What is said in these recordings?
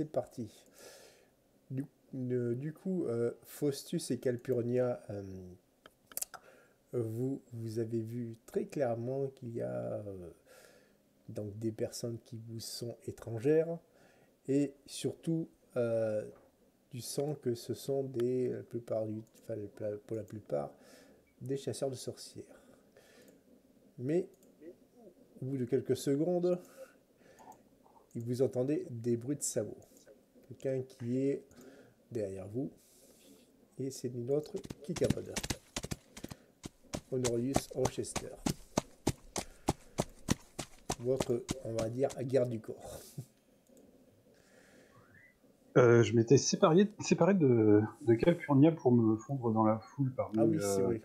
c'est parti. Du coup, Faustus et Calpurnia, vous avez vu très clairement qu'il y a donc des personnes qui vous sont étrangères et surtout euh, tu sens que ce sont enfin, pour la plupart, des chasseurs de sorcières. Mais au bout de quelques secondes, vous entendez des bruits de sabots. Quelqu'un qui est derrière vous et c'est une autre qui capode. Honorius Rochester. Votre, on va dire, garde du corps. Je m'étais séparé de Calpurnia pour me fondre dans la foule Ah oui, c'est vrai.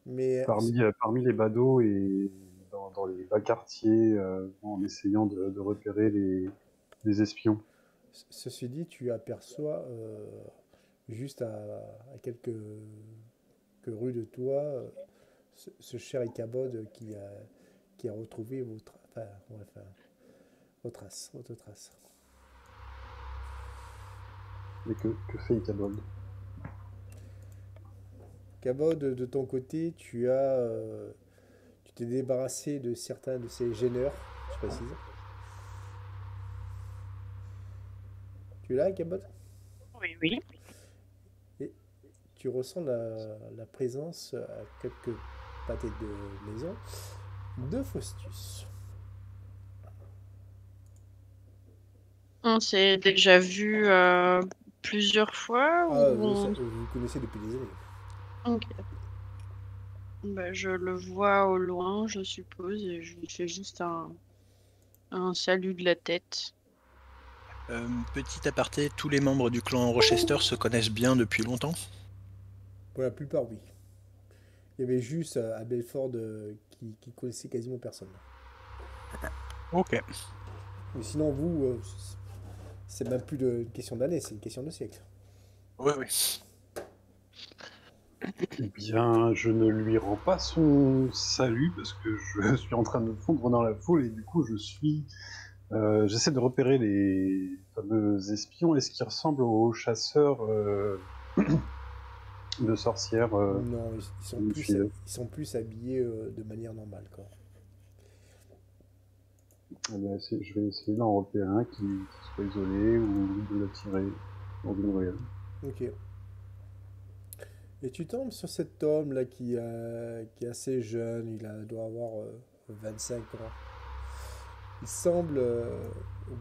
Mais parmi les badauds et dans les bas quartiers en essayant de repérer les espions. ceci dit, tu aperçois juste à quelques rues de toi ce cher Ichabod qui a retrouvé votre trace. Mais que fait Ichabod? Cabot, de ton côté, tu t'es débarrassé de certains de ces gêneurs, je précise. Tu es là, Cabot? Oui, oui. Et tu ressens la présence à quelques pâtés de maison de Faustus. On s'est déjà vu plusieurs fois Ah, ou... vous vous connaissez depuis des années. Ok. Bah, je le vois au loin, je suppose, et je lui fais juste un salut de la tête. Petit aparté, tous les membres du clan Rochester se connaissent bien depuis longtemps. Pour la plupart, oui. Il y avait juste à Belford qui connaissait quasiment personne. Ok. Mais sinon, vous, c'est même plus une question d'année, c'est une question de siècle. Oui, oui. Eh bien, je ne lui rends pas son salut parce que je suis en train de me fondre dans la foule et du coup, j'essaie de repérer les fameux espions. Est-ce qu'ils ressemblent aux chasseurs de sorcières Non, une fille? ils sont plus habillés de manière normale, quoi. Eh bien, je vais essayer d'en repérer un qui soit isolé ou de l'attirer dans une ruelle. Ok. Et tu tombes sur cet homme là qui est assez jeune, doit avoir 25 ans. Il semble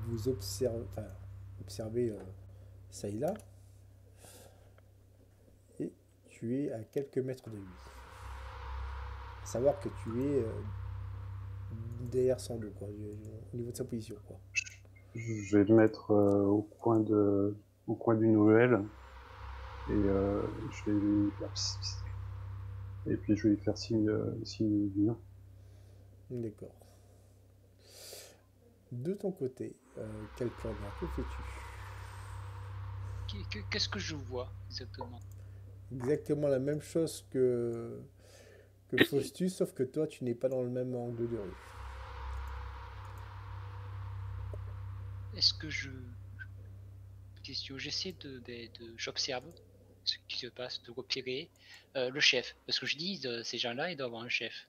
vous observer ça et là, et tu es à quelques mètres de lui. À savoir que tu es derrière son dos, quoi, au niveau de sa position, quoi. Je vais le mettre au coin d'une ruelle et je vais lui faire psst, psst. Et puis je vais lui faire signe de venir. D'accord. De ton côté, quel plan que fais-tu? Qu'est-ce que je vois exactement? Exactement la même chose que Faustus, sauf que toi, tu n'es pas dans le même angle de rue. Est-ce que j'essaie j'observe ce qui se passe, de repérer le chef, parce que je dis ces gens-là, ils doivent avoir un chef.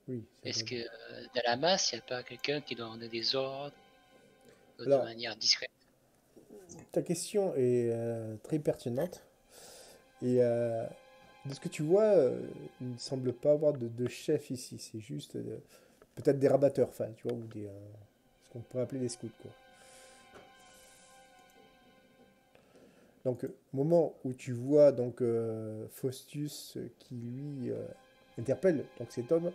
Oui, c'est Est-ce vrai. que dans la masse, il n'y a pas quelqu'un qui donne des ordres de Alors, manière discrète? ta question est très pertinente. Et de ce que tu vois, il ne semble pas avoir de chef ici. C'est juste peut-être des rabatteurs, enfin, tu vois, ou ce qu'on pourrait appeler des scouts, quoi. Donc, au moment où tu vois donc Faustus qui lui interpelle donc cet homme,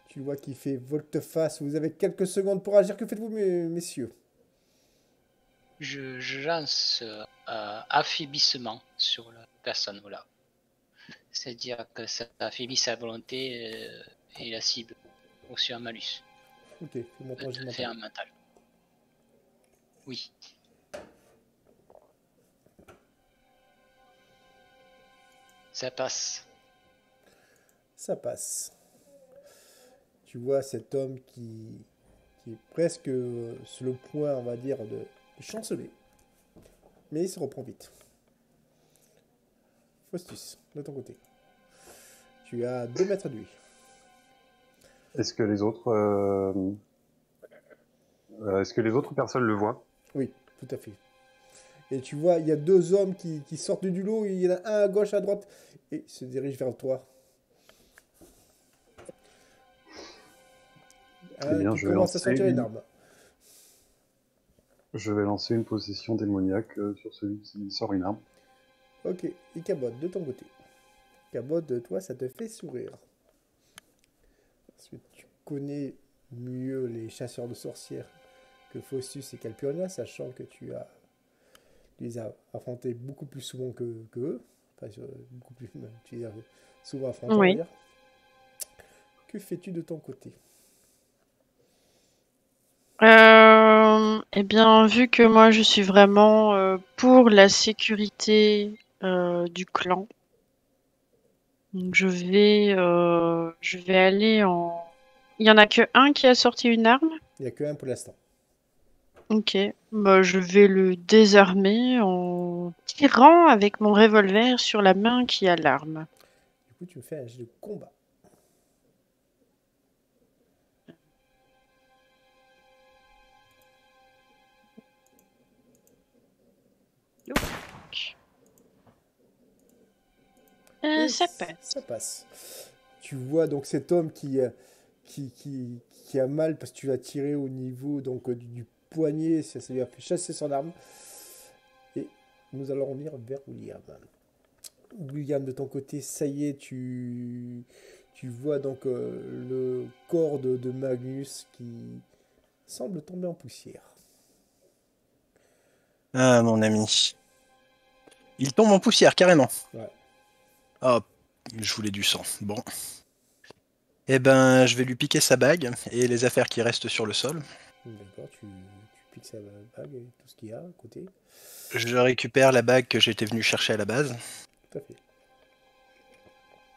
tu vois qu'il fait volte-face. Vous avez quelques secondes pour agir. Que faites-vous, messieurs? Je lance affaiblissement sur la personne, voilà. C'est-à-dire que ça affaiblit sa volonté et la cible, aussi un malus. Ok, fais-moi ton jet De mental. faire un mental. Oui. Ça passe. Ça passe. Tu vois cet homme qui qui est presque sur le point, on va dire, de chanceler. Mais il se reprend vite. Faustus, de ton côté. Tu as 2 mètres de lui. Est-ce que les autres, personnes le voient? Oui, tout à fait. Et tu vois, il y a 2 hommes qui sortent du lot. Il y en a un à gauche, à droite. Et se dirige vers toi. bien, qui je vais commence à lancer sortir une une- arme. Je vais lancer une possession démoniaque sur celui qui sort une arme. Ok, et Cabot, de ton côté. Cabot, de toi, ça te fait sourire. Parce que tu connais mieux les chasseurs de sorcières que Faustus et Calpurnia, sachant que tu les as affrontés beaucoup plus souvent que eux. Enfin, beaucoup plus, tu les as souvent affrontés, on va Oui. dire. Que fais-tu de ton côté? Eh bien, vu que moi je suis vraiment pour la sécurité du clan, donc je vais aller en. Il y en a que un qui a sorti une arme. Il n'y a que un pour l'instant. Ok, bah, je vais le désarmer en tirant avec mon revolver sur la main qui a l'arme. Du coup, tu me fais un jeu de combat. Et Ça passe. ça passe. Tu vois donc cet homme qui a mal parce que tu l'as tiré au niveau donc, du poignet, ça lui a fait chasser son arme. Et nous allons revenir vers William. William, de ton côté, ça y est, tu vois donc le corps de Magnus qui semble tomber en poussière. Ah, mon ami. Il tombe en poussière, carrément. Ouais. Oh, je voulais du sang. Bon. Eh ben, je vais lui piquer sa bague et les affaires qui restent sur le sol. D'accord, tu piques sa bague et tout ce qu'il y a à côté. Je récupère la bague que j'étais venu chercher à la base. Tout à fait.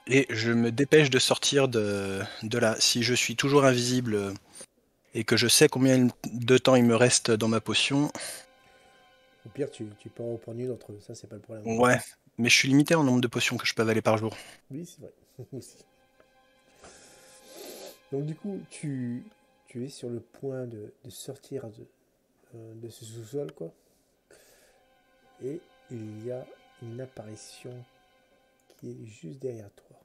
Et je me dépêche de sortir de là. Si je suis toujours invisible et que je sais combien de temps il me reste dans ma potion, Au pire, tu peux en reprendre une autre, ça c'est pas le problème. ouais. Mais je suis limité en nombre de potions que je peux avaler par jour. Oui, c'est vrai. Aussi. Donc du coup, tu es sur le point de sortir de ce sous-sol, quoi. Et il y a une apparition qui est juste derrière toi.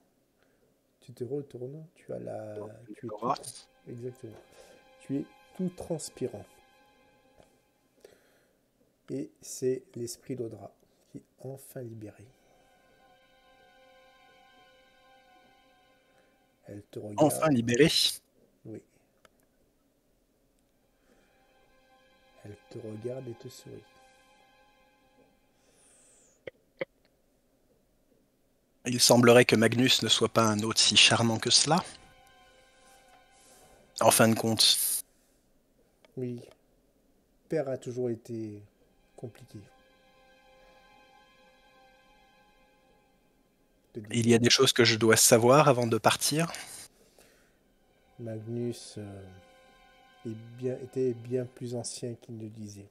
Tu te retournes, tu as tu es tout, exactement. Tu es tout transpirant. Et c'est l'esprit d'Audra qui est enfin libéré. Elle te regarde. Enfin libéré. Oui. Elle te regarde et te sourit. Il semblerait que Magnus ne soit pas un hôte si charmant que cela. En fin de compte, Oui. Père a toujours été compliqué. il y a des choses que je dois savoir avant de partir. Magnus était bien plus ancien qu'il ne le disait.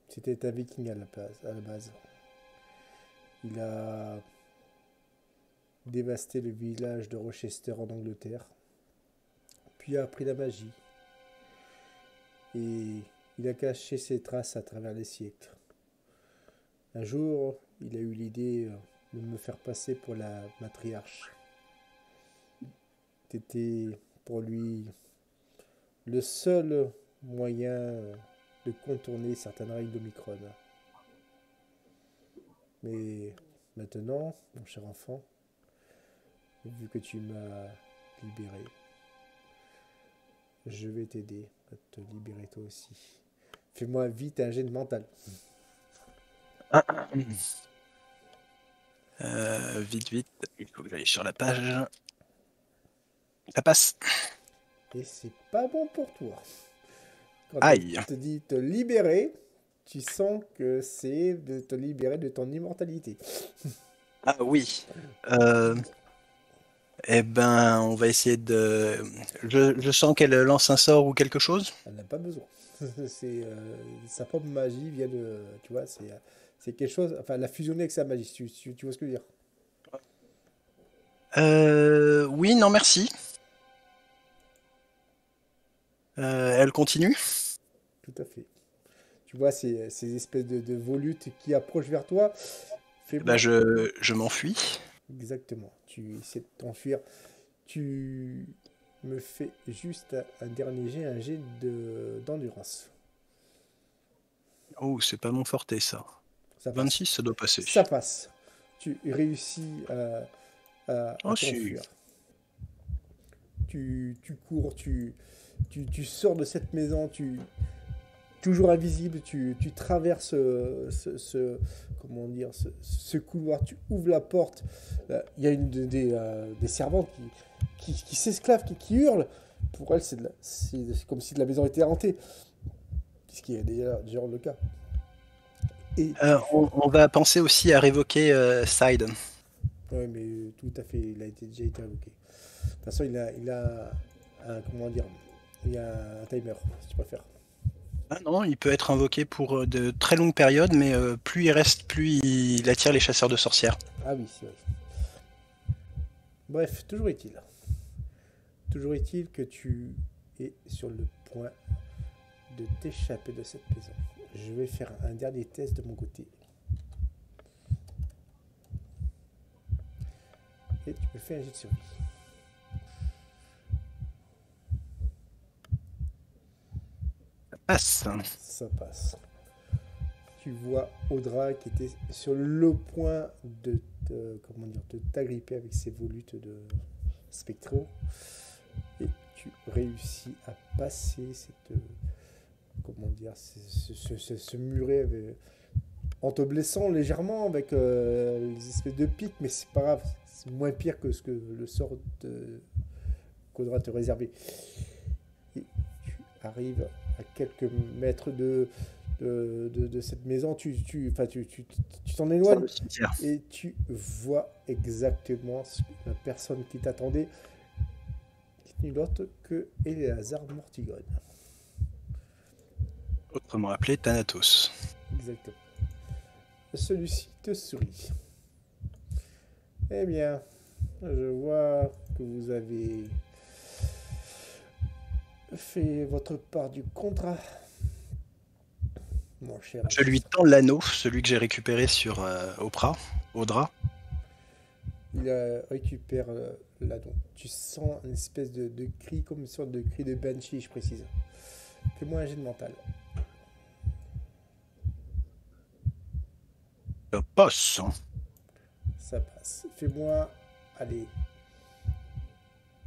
C'était un viking à la base. Il a dévasté le village de Rochester en Angleterre, puis a appris la magie. Et il a caché ses traces à travers les siècles. Un jour, il a eu l'idée de me faire passer pour la matriarche. C'était pour lui le seul moyen de contourner certaines règles d'Omicron. Mais maintenant, mon cher enfant, vu que tu m'as libéré, je vais t'aider à te libérer toi aussi. Fais-moi vite un jet de mental. Vite, il faut que j'aille sur la page. Ça passe. Et c'est pas bon pour toi. Quand Aïe. on te dit te libérer, tu sens que c'est de te libérer de ton immortalité. Ah oui. Eh ben, on va essayer de... Je sens qu'elle lance un sort ou quelque chose. Elle n'a pas besoin. C'est sa propre magie vient de, tu vois, c'est quelque chose. Enfin, elle a fusionné avec sa magie. Tu vois ce que je veux dire? Oui, non, merci. Elle continue. Tout à fait. Tu vois ces espèces de volutes qui approchent vers toi. Bah, Fais-moi je m'enfuis. exactement. Tu essaies de t'enfuir. Tu me fais juste un dernier jet, un jet d'endurance. Oh, c'est pas mon forté, ça. Ça passe. 26, ça doit passer. Ça passe. Tu réussis à Oh, si. t'enfuir. Tu cours, tu sors de cette maison, toujours invisible, tu traverses comment dire, ce couloir, tu ouvres la porte. Il y a des servantes qui s'esclavent, qui hurlent. Pour elles, c'est comme si la maison était hantée. Ce qui est déjà le cas. Et On va penser aussi à révoquer Side. ouais, mais tout à fait, il a déjà été invoqué. De toute façon, il a un, comment dire, il y a un timer, si tu préfères. Ah non, il peut être invoqué pour de très longues périodes, mais plus il reste, plus il attire les chasseurs de sorcières. Ah oui, c'est vrai. Bref, toujours est-il que tu es sur le point de t'échapper de cette maison. Je vais faire un dernier test de mon côté. Et tu me fais un jet de survie. Passe. Ça passe. Tu vois Audra qui était sur le point comment dire, de t'agripper avec ses volutes de spectro. Et tu réussis à passer cette, comment dire, ce muret en te blessant légèrement avec les espèces de pics, mais c'est pas grave, c'est moins pire que ce que le sort qu'Audra te réservait. Et tu arrives à quelques mètres de cette maison, tu t'en éloignes et tu vois exactement la personne qui t'attendait, qui n'est autre que Eleazar Mortigone. Autrement appelé Thanatos. Exactement. Celui-ci te sourit. Eh bien, je vois que vous avez fait votre part du contrat, mon cher. Je lui tends l'anneau, celui que j'ai récupéré sur Audra. Il récupère l'anneau. Tu sens une espèce de cri, comme une sorte de cri de banshee, je précise. Fais-moi un jet de mental. Ça passe. Ça passe. Fais-moi, allez,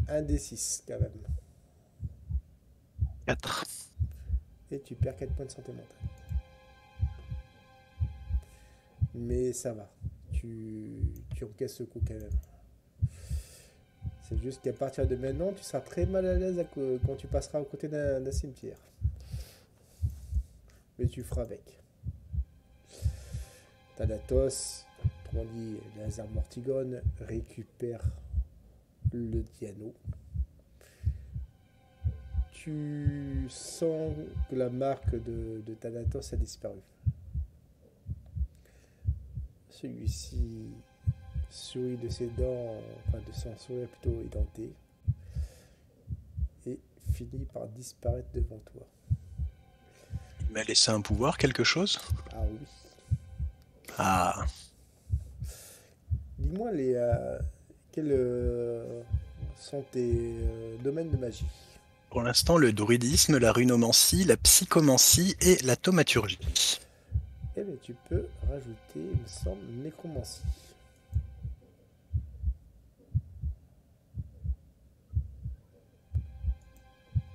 un D6 quand même. 4. Et tu perds 4 points de santé mentale. Mais ça va. Tu encaisses ce coup quand même. C'est juste qu'à partir de maintenant, tu seras très mal à l'aise quand tu passeras aux côtés d'un cimetière. Mais tu feras avec. Thanatos, autrement dit, Eleazar Mortigone, récupère le diano. Tu sens que la marque de Thanatos a disparu. Celui-ci sourit de ses dents, enfin de son sourire plutôt édenté, et finit par disparaître devant toi. Tu m'as laissé un pouvoir, quelque chose? Ah oui. Ah. Dis-moi quels sont tes domaines de magie? Pour l'instant, le druidisme, la runomancie, la psychomancie et la thaumaturgie. Eh bien, tu peux rajouter, il me semble, nécromancie.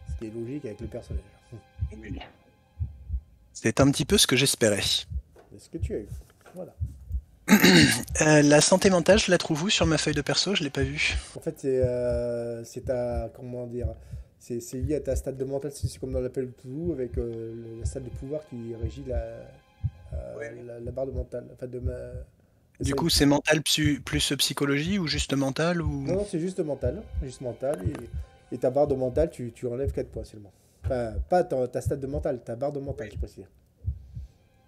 Ce qui est logique avec le personnage. C'est un petit peu ce que j'espérais. C'est ce que tu as eu. Voilà. La santé mentale, je la trouve où sur ma feuille de perso? Je l'ai pas vue. En fait, c'est ta, comment dire, c'est lié à ta stade de mental, c'est comme dans l'appel de Toulouse, avec la stade de pouvoir qui régit la barre de mental, enfin Du coup, c'est mental plus psychologie ou juste mental ou... Non, c'est juste mental. Juste mental. Et ta barre de mental, tu enlèves 4 points seulement. Enfin, pas ta stat de mental, ta barre de mental, je précise.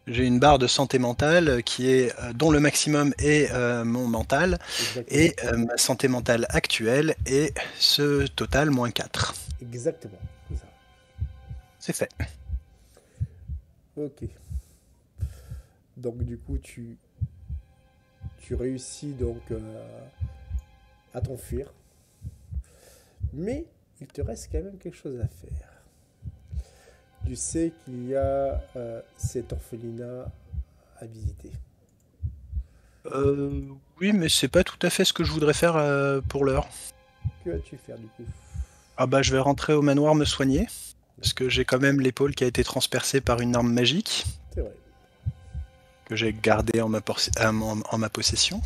J'ai une barre de santé mentale qui est dont le maximum est mon mental. Exactement. Et ma santé mentale actuelle est ce total moins 4. Exactement. C'est ça. C'est fait. Ok. Donc du coup, tu réussis donc à t'enfuir. Mais il te reste quand même quelque chose à faire. Tu sais qu'il y a cet orphelinat à visiter. Oui, mais c'est pas tout à fait ce que je voudrais faire pour l'heure. Que vas-tu faire du coup? Ah bah je vais rentrer au manoir me soigner. Parce que j'ai quand même l'épaule qui a été transpercée par une arme magique. C'est vrai. Que j'ai gardée en ma possession.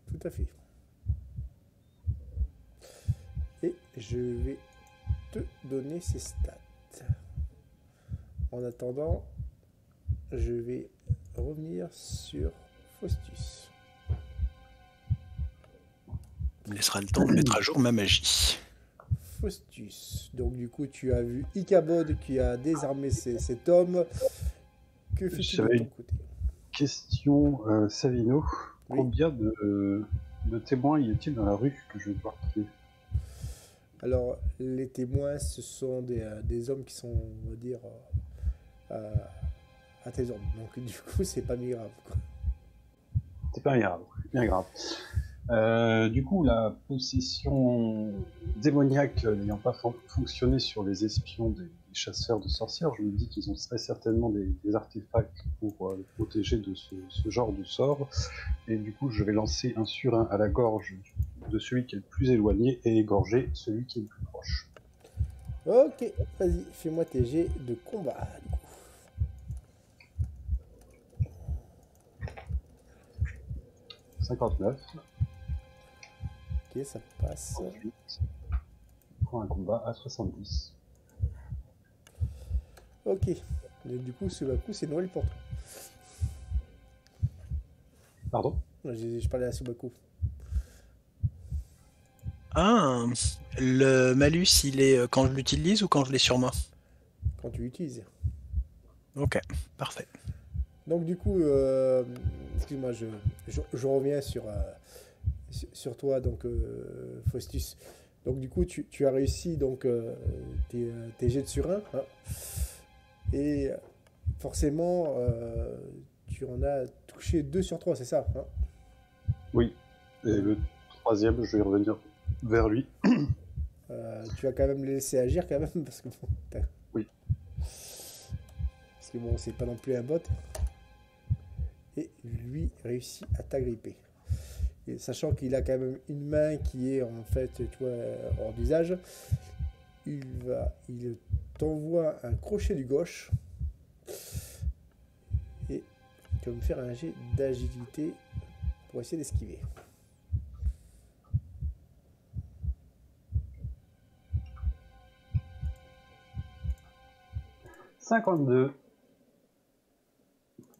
Tout à fait. Et je vais te donner ces stats. En attendant, je vais revenir sur Faustus. Il me laissera le temps de mettre à jour ma magie. Faustus. Donc du coup, tu as vu Ichabod qui a désarmé cet homme. Que fais-tu de ton côté? Question, Savino. Oui. Combien de témoins y a-t-il dans la rue que je vais devoir tuer? Alors, les témoins, ce sont des hommes qui sont, on va dire, à tes ordres. Donc du coup, c'est pas grave, quoi. C'est pas grave, bien grave. Du coup, la possession démoniaque n'ayant pas fonctionné sur les espions des chasseurs de sorcières, je me dis qu'ils ont très certainement des artefacts pour le protéger de ce genre de sort. Et du coup, je vais lancer un surin à la gorge de celui qui est le plus éloigné et égorger celui qui est le plus proche. Ok, vas-y, fais-moi tes jets de combat, du coup. 59. Ok, ça passe. Ensuite, prends un combat à 70. Ok, du coup, Subaku, c'est Noël pour toi. Pardon? Je parlais à Subaku. Ah, le malus, il est quand je l'utilise ou quand je l'ai sur moi? Quand tu l'utilises. Ok, parfait. Donc du coup, excuse-moi, je reviens sur toi, donc Faustus. Donc du coup, tu as réussi donc tes jets de surin, hein, et forcément, tu en as touché 2 sur 3, c'est ça, hein? Oui. Et le troisième, je vais revenir vers lui. Tu vas quand même les laisser agir quand même, parce que bon, Oui. parce que bon, c'est pas non plus un bot. Et lui réussit à t'agripper. Et sachant qu'il a quand même une main qui est en fait, tu vois, hors d'usage, il t'envoie un crochet du gauche et tu vas me faire un jet d'agilité pour essayer d'esquiver. « 52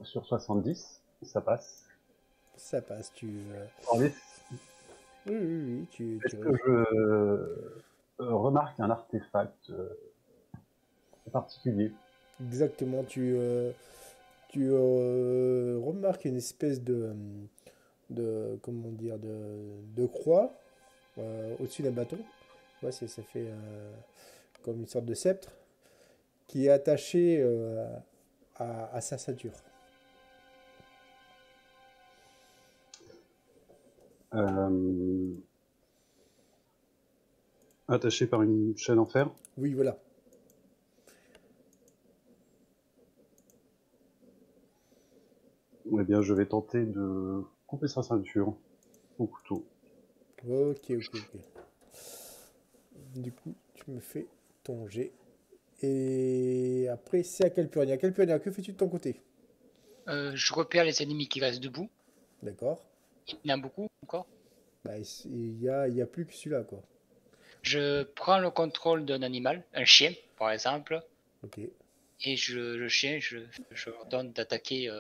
sur 70, ça passe. Ça passe, Attendez, oui, est-ce que je remarque un artefact particulier? Exactement, tu remarques une espèce comment dire, de croix au-dessus d'un bâton. Ouais, ça fait comme une sorte de sceptre qui est attaché à sa ceinture. Attaché par une chaîne en fer. Oui, voilà. Eh bien, je vais tenter de couper sa ceinture au couteau. Ok. Du coup, tu me fais ton jet. Et après, c'est à Calpurnia. Calpurnia, que fais-tu de ton côté? Je repère les ennemis qui restent debout. D'accord. Il y en a beaucoup encore. Bah, il y a plus que celui-là, quoi. Je prends le contrôle d'un animal, un chien par exemple, Ok. et le chien, je leur donne d'attaquer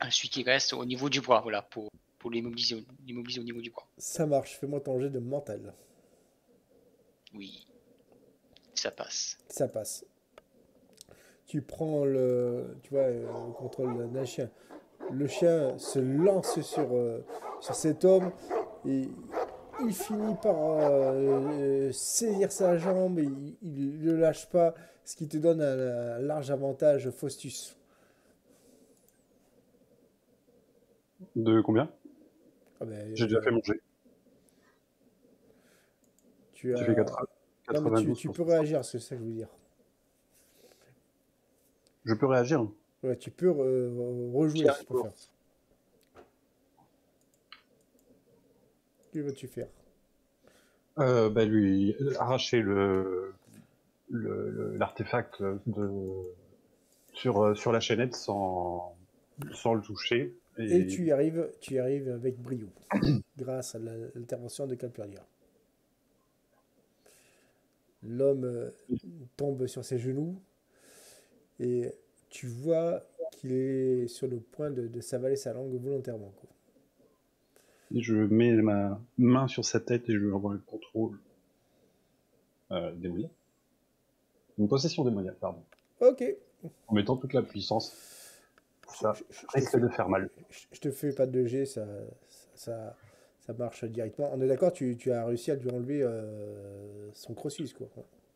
Ensuite, il reste au niveau du bras, voilà, pour l'immobiliser au niveau du bras. Ça marche, fais-moi ton jet de mental. Oui, ça passe. Ça passe. Tu prends le contrôle d'un chien. Le chien se lance sur cet homme et il finit par saisir sa jambe et il ne le lâche pas, ce qui te donne un large avantage, Faustus. De combien? Ah ben, J'ai déjà fait mon jet. tu J'ai fait as... Non, mais 92 tu pour peux 60. réagir, c'est ça que je veux dire. Je peux réagir. Ouais, tu peux rejouer si tu préfères. Que vas-tu faire? Lui arracher l'artefact sur la chaînette sans le toucher. Et tu y arrives avec brio, grâce à l'intervention de Calpurnia. L'homme tombe sur ses genoux et tu vois qu'il est sur le point de s'avaler sa langue volontairement, quoi. Et je mets ma main sur sa tête et je lui envoie un contrôle démoniaque. Une possession démoniaque, pardon. Ok. En mettant toute la puissance. Ça risque de faire mal. Je te fais pas de G, ça, ça marche directement. On est d'accord, tu as réussi à lui enlever son crossus, quoi.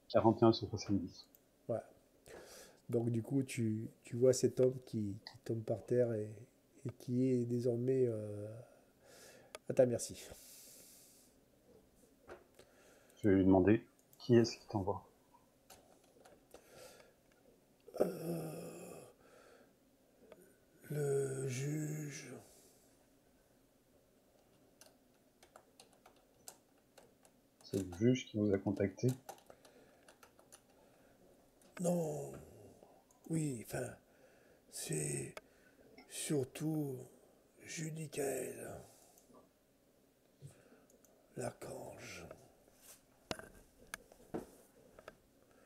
41 sur 70. Voilà. Donc du coup, tu vois cet homme qui tombe par terre et qui est désormais à ta merci. Je vais lui demander qui est-ce qui t'envoie. Le juge. C'est le juge qui vous a contacté. Non. Oui, enfin, c'est surtout Judicaël, l'archange.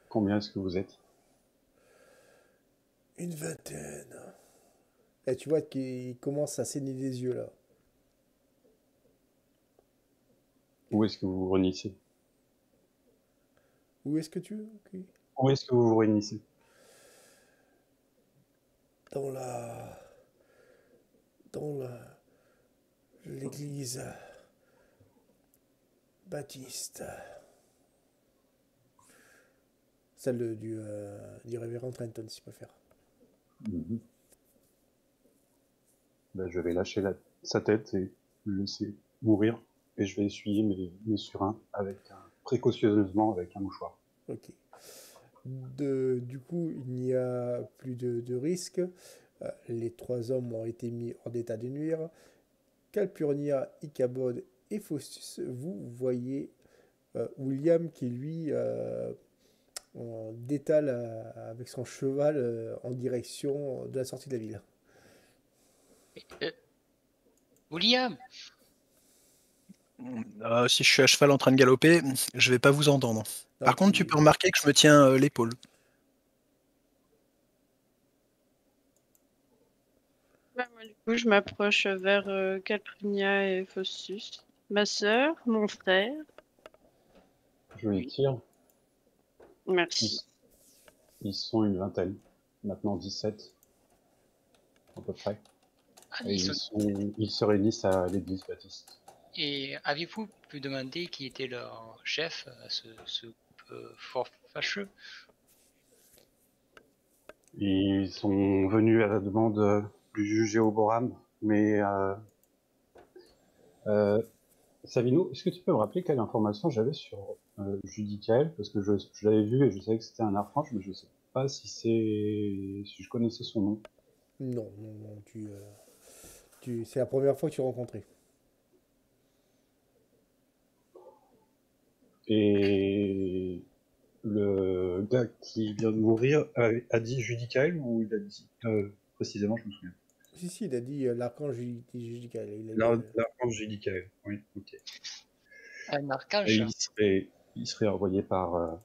Combien est-ce que vous êtes? Une vingtaine. Et tu vois qu'il commence à saigner des yeux là. Où est-ce que vous vous réunissez? Où est-ce que tu veux? Ok. Où est-ce que vous vous réunissez? Dans l'église baptiste. Celle du révérend Trenton, si tu préfères. Mhm. Je vais lâcher sa tête et le laisser mourir. Et je vais essuyer mes surins précautionneusement avec un mouchoir. Ok. Du coup, il n'y a plus de risque. Les trois hommes ont été mis hors d'état de nuire. Calpurnia, Ichabod et Faustus, vous voyez William qui lui détale avec son cheval en direction de la sortie de la ville. William, Si je suis à cheval en train de galoper, je vais pas vous entendre. Par contre, tu peux remarquer que je me tiens l'épaule. Bah, moi, du coup, je m'approche vers Calpurnia et Faustus. Ma sœur, mon frère. Je les tire. Merci. Ils sont une vingtaine. Maintenant 17. À peu près. Et ils se réunissent à l'église baptiste. Et avez-vous pu demander qui était leur chef, ce groupe fort fâcheux? Ils sont venus à la demande du juge Jéhoboram, mais Savino, est-ce que tu peux me rappeler quelle information j'avais sur Judicaël? Parce que je l'avais vu et je savais que c'était un archange, mais je ne sais pas si je connaissais son nom. Non, c'est la première fois que tu l'as rencontré. Et le gars qui vient de mourir a dit Judicaël ou il a dit précisément, je me souviens. Si, il a dit l'archange Judicaël. L'archange Judicaël, oui, ok. Un archange. Et il serait envoyé par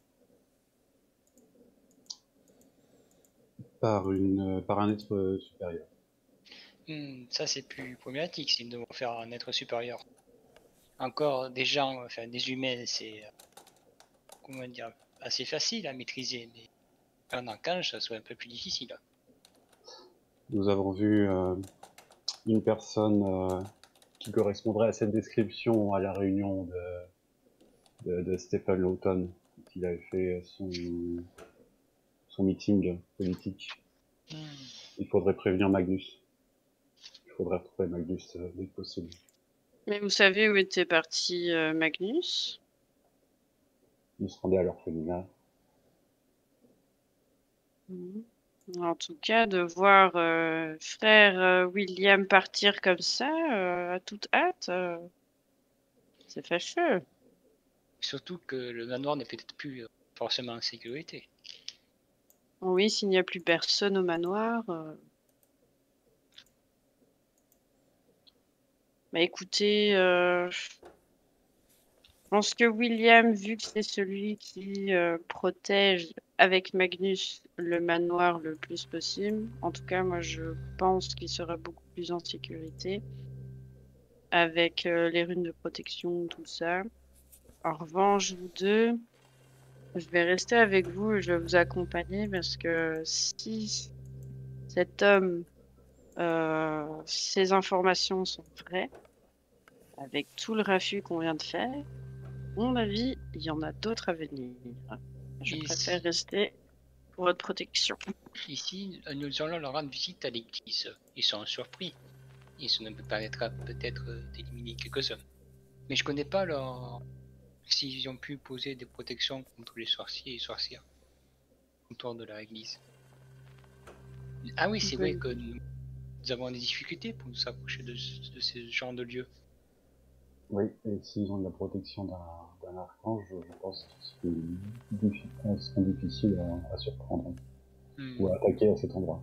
un être supérieur. Ça, c'est plus problématique si nous devons faire un être supérieur. Encore des gens, enfin des humains, c'est comment dire, assez facile à maîtriser, mais un archange, ça serait un peu plus difficile. Nous avons vu une personne qui correspondrait à cette description à la réunion de Stephen Lawton, quand il avait fait son meeting politique. Il faudrait prévenir Magnus. Il faudrait retrouver Magnus dès que possible. Mais vous savez où était parti Magnus? Il se rendait à l'orphelinat. En tout cas, de voir frère William partir comme ça, à toute hâte, c'est fâcheux. Surtout que le manoir n'est peut-être plus forcément en sécurité. Oui, s'il n'y a plus personne au manoir. Bah écoutez, je pense que William, vu que c'est celui qui protège avec Magnus le manoir le plus possible, en tout cas, moi je pense qu'il sera beaucoup plus en sécurité avec les runes de protection, tout ça. En revanche, vous deux, je vais rester avec vous et je vais vous accompagner parce que si cet homme, ces informations sont vraies, avec tout le raffut qu'on vient de faire, à mon avis, il y en a d'autres à venir. Je préfère rester pour votre protection. Ici, nous allons leur rendre visite à l'église. Ils sont surpris. Et ça nous permettra peut-être d'éliminer quelques-uns. Mais je connais pas leur... s'ils ont pu poser des protections contre les sorciers et sorcières autour de leur église. Ah oui, c'est vrai que nous avons des difficultés pour nous approcher de ce genre de lieux. Oui, et s'ils ont de la protection d'un archange, je pense qu'ils seront difficiles à surprendre ou à attaquer à cet endroit.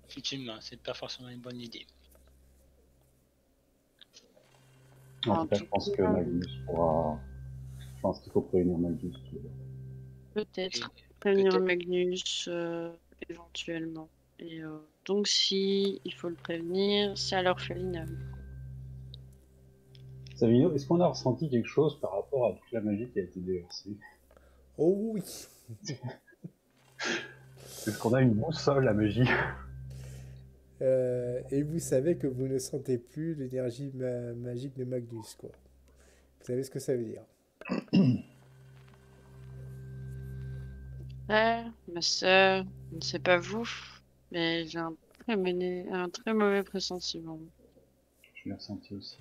Effectivement, c'est pas forcément une bonne idée. En tout cas, je pense que Magnus pourra... Je pense qu'il faut prévenir Magnus. Peut-être prévenir Magnus éventuellement. Et donc si il faut le prévenir, c'est à l'orphelinat. Savino, est-ce qu'on a ressenti quelque chose par rapport à toute la magie qui a été déversée? Oh oui. Est-ce qu'on a une boussole à magie? Et vous savez que vous ne sentez plus l'énergie magique de Magnus, quoi. Vous savez ce que ça veut dire. Frère, ma sœur, je ne sais pas vous, mais j'ai un très mauvais pressentiment. Je l'ai ressenti aussi.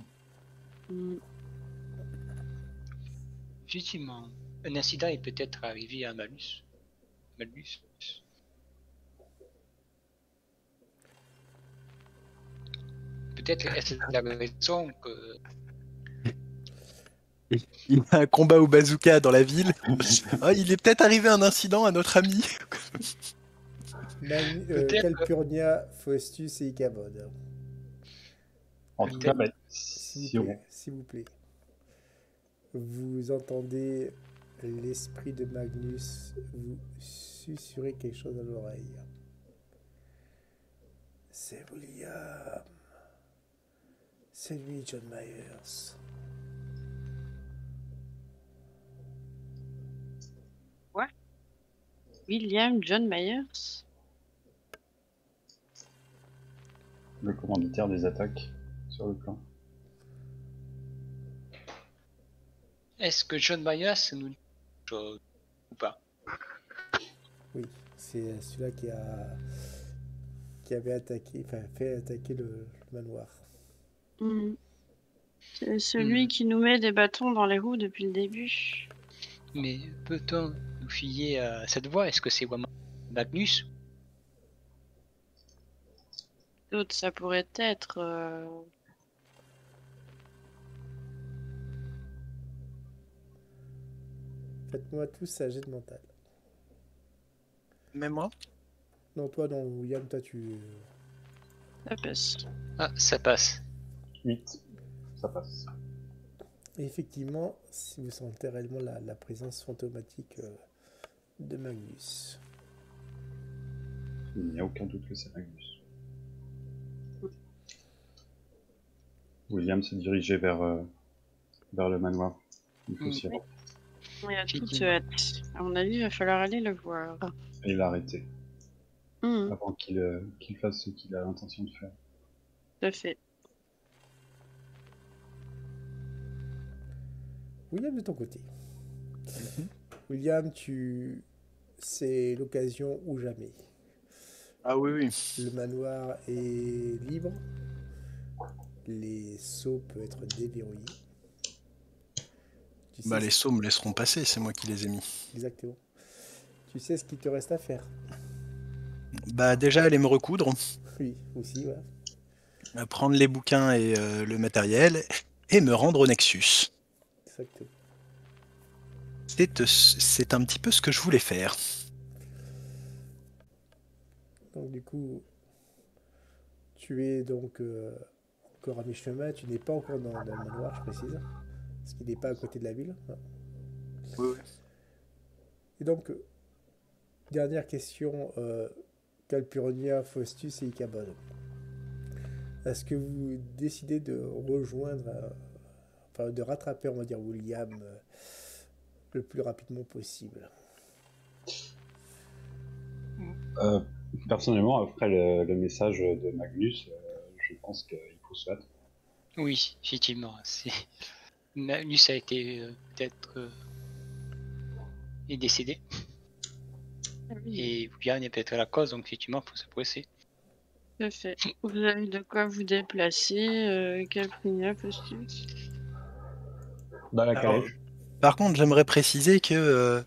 Effectivement, un incident est peut-être arrivé à Malus. Peut-être est-ce la raison que... Il y a un combat au bazooka dans la ville. Ah, il est peut-être arrivé un incident à notre ami. Calpurnia, Faustus et Icabod. En tout cas, s'il vous plaît. Vous entendez l'esprit de Magnus vous susurrer quelque chose à l'oreille. C'est William. C'est lui, John Myers. Quoi? William John Myers? Le commanditaire des attaques sur le plan. Est-ce que John Myers nous dit quelque chose ou pas? Oui, c'est celui-là qui avait attaqué, enfin fait attaquer le manoir. C'est celui qui nous met des bâtons dans les roues depuis le début. Mais peut-on nous fier à cette voix? Est-ce que c'est vraiment Magnus? D'autres, ça pourrait être... Faites-moi tous un jet de mental. Même moi? Non, toi non, William, toi tu... Ça passe. Ah, ça passe. 8. Ça passe. Et effectivement, si vous sentez réellement la présence fantomatique de Magnus. Il n'y a aucun doute que c'est Magnus. William se dirigeait vers le manoir. Il faut s'y rendre. On a toute Effectivement. hâte. À mon avis, il va falloir aller le voir. Et il a arrêté Mhm, avant qu'il fasse ce qu'il a l'intention de faire. tout à fait. William, de ton côté. William, c'est l'occasion ou jamais. Ah oui, oui. Le manoir est libre. Les seaux peuvent être déverrouillés. Tu sais Bah, les sauts me laisseront passer, c'est moi qui les ai mis. Exactement. Tu sais ce qu'il te reste à faire. Bah, déjà, aller me recoudre, Oui, aussi, voilà. prendre les bouquins et le matériel, et me rendre au Nexus. Exactement. C'est un petit peu ce que je voulais faire. Donc du coup, tu es donc encore à mi-chemin. Tu n'es pas encore dans le manoir, je précise. Parce qu'il n'est pas à côté de la ville. Hein. Oui, oui. Et donc, dernière question. Calpurnia, Faustus et Ichabod. Est-ce que vous décidez de rejoindre, enfin de rattraper, on va dire, William le plus rapidement possible? Personnellement, après le message de Magnus, je pense qu'il faut se battre. Oui, effectivement. Magnus a été peut-être est décédé. Et William est peut-être la cause, donc effectivement, il faut se presser. Tout à fait. Vous avez de quoi vous déplacer, Calpurnia, Faustus? Dans la Alors, calèche. par contre, j'aimerais préciser que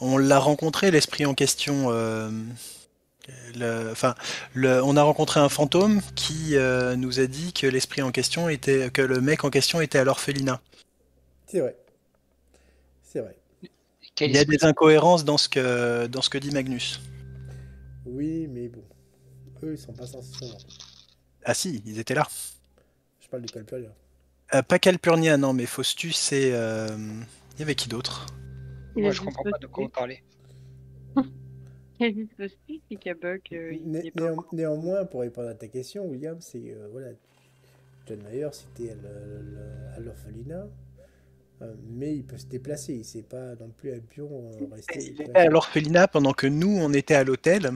on l'a rencontré, l'esprit en question. On a rencontré un fantôme qui nous a dit que l'esprit en question que le mec en question était à l'orphelinat. C'est vrai. C'est vrai. Quel Il y a esprit? des incohérences dans ce que dit Magnus. Oui, mais bon. Eux, ils sont pas censés se voir. Ah si, ils étaient là. Je parle de Calpurnia. Pas Calpurnia, non, mais Faustus et... Il y avait qui d'autre? Il Moi, a je juste comprends pas de quoi vous parlez. Il y a juste Faustus, Ichabod, il est pas... Néanmoins, pour répondre à ta question, William, c'est voilà, John Mayer, c'était à l'orphelinat, mais il peut se déplacer. C'est pas non plus un pion resté. Il était à l'orphelinat pendant que nous, on était à l'hôtel.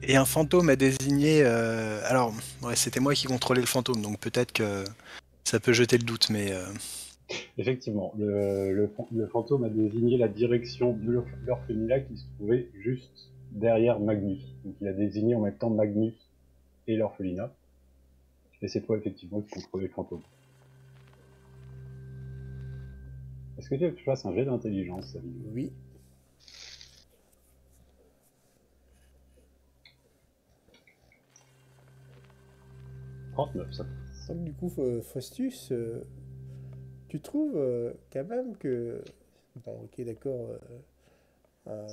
Et un fantôme a désigné... Alors, ouais, c'était moi qui contrôlais le fantôme, donc peut-être que ça peut jeter le doute, mais... Effectivement, le fantôme a désigné la direction de l'orphelinat qui se trouvait juste derrière Magnus. Donc il a désigné en même temps Magnus et l'orphelinat. Et c'est toi effectivement qui contrôlais le fantôme. Est-ce que tu veux que je fasse un jet d'intelligence, Sabine? Oui. « 39, ça. Donc du coup, Faustus, tu trouves quand même que... Bon, ok, d'accord,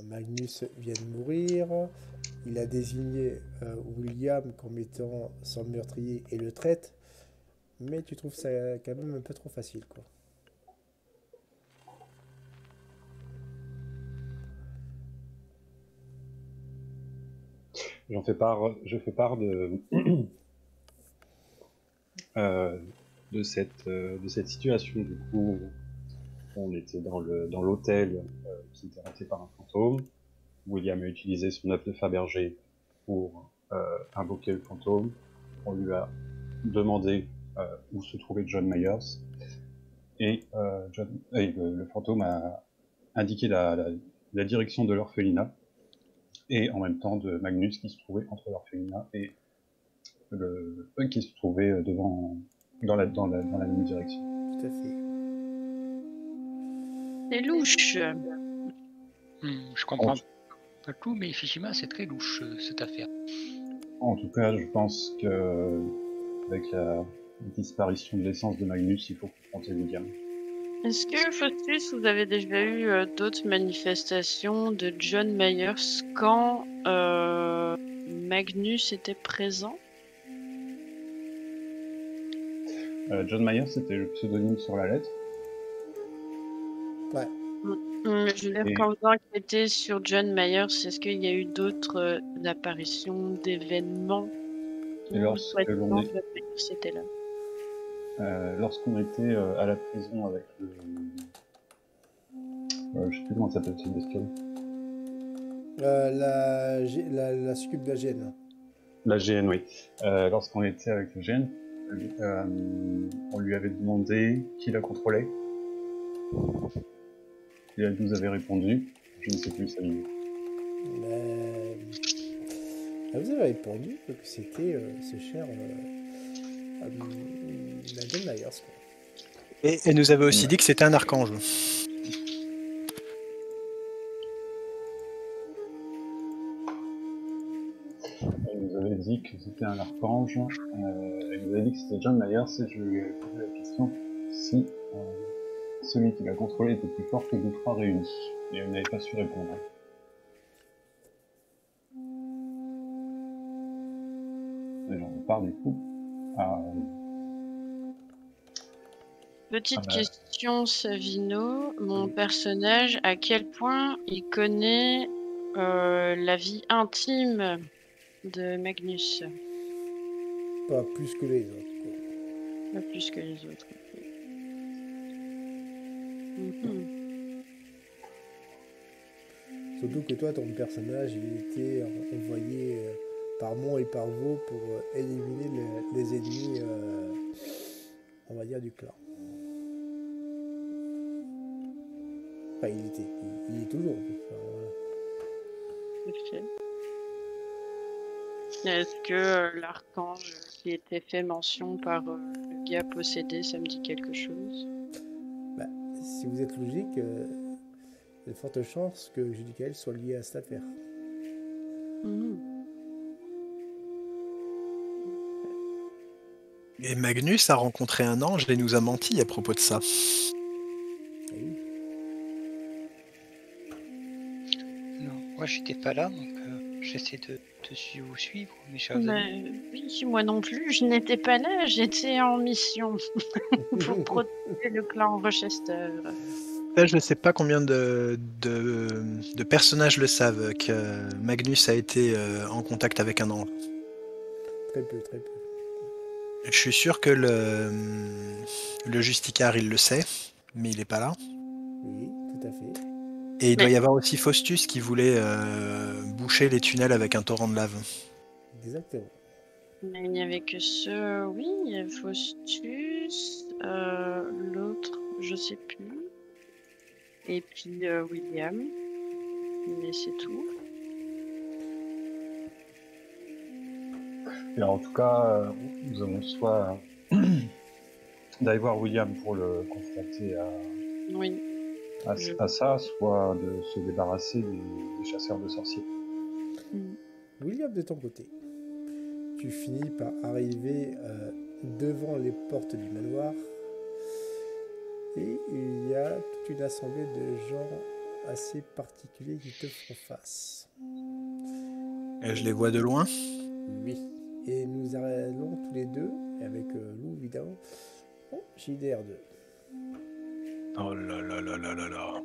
Magnus vient de mourir. Il a désigné William comme étant son meurtrier et le traite. Mais tu trouves ça quand même un peu trop facile, quoi. Je fais part de de cette situation. Du coup, on était dans l'hôtel qui était hanté par un fantôme. William a utilisé son œuf de Fabergé pour invoquer le fantôme. On lui a demandé où se trouvait John Myers. Et le fantôme a indiqué la direction de l'orphelinat. Et en même temps de Magnus qui se trouvait entre l'orphelinat et qui se trouvait dans la même direction. Tout à fait. C'est louche. Je comprends pas tout, mais effectivement, c'est très louche cette affaire. En tout cas, je pense que avec la disparition de l'essence de Magnus, il faut confronter William. Est-ce que, Faustus, vous avez déjà eu d'autres manifestations de John Myers quand Magnus était présent? John Myers, c'était le pseudonyme sur la lettre. Ouais. Je veux dire, quand vous enquêtez sur John Myers, est-ce qu'il y a eu d'autres apparitions d'événements Et lorsque l'on est... C'était là. Lorsqu'on était à la prison avec le... je sais plus comment ça s'appelle cette bestiole. La succube de la gêne. La GN, oui. Lorsqu'on était avec la GN, on lui avait demandé qui la contrôlait. Et elle nous avait répondu. Je ne sais plus, ça lui. Vous avez répondu que c'était ce cher Madame Myers. Et elle nous avait aussi dit que c'était un archange. Elle nous avait dit que c'était un archange. Elle nous avait dit que c'était John Myers et je lui ai posé la question si celui qui l'a contrôlé était plus fort que vous trois réunis. Et elle n'avait pas su répondre. Et j'en parle du coup à... Petite question, Savino. Mon personnage, à quel point il connaît la vie intime de Magnus? Pas plus que les autres. Pas plus que les autres. Surtout que toi, ton personnage, il était envoyé par Mont et par Vaux pour éliminer les ennemis, on va dire, du clan. Enfin, il est toujours. Enfin, voilà. Est-ce que l'archange qui était fait mention par le gars possédé, ça me dit quelque chose? Bah, si vous êtes logique, il y a de fortes chances que Judicael soit lié à cette affaire. Et Magnus a rencontré un ange et nous a menti à propos de ça. Oui. Non, moi j'étais pas là, donc j'essaie de vous suivre, mes chers amis. Oui, moi non plus, je n'étais pas là, j'étais en mission pour protéger le clan Rochester. Là, je ne sais pas combien de personnages le savent que Magnus a été en contact avec un ange. Très peu, très peu. Je suis sûr que le Justicard, il le sait, mais il n'est pas là. Oui, tout à fait. Et il doit y avoir aussi Faustus qui voulait boucher les tunnels avec un torrent de lave. Exactement. Mais il n'y avait que ce... Oui, il y a Faustus, l'autre, je sais plus. Et puis William. Mais c'est tout. Et en tout cas, nous avons soit d'aller voir William pour le confronter à ça, soit de se débarrasser des chasseurs de sorciers. William, de ton côté, tu finis par arriver devant les portes du manoir et il y a toute une assemblée de gens assez particuliers qui te font face. Et je les vois de loin. Oui. Et nous allons tous les deux, et avec Lou évidemment, JDR2. Oh là là là là là là.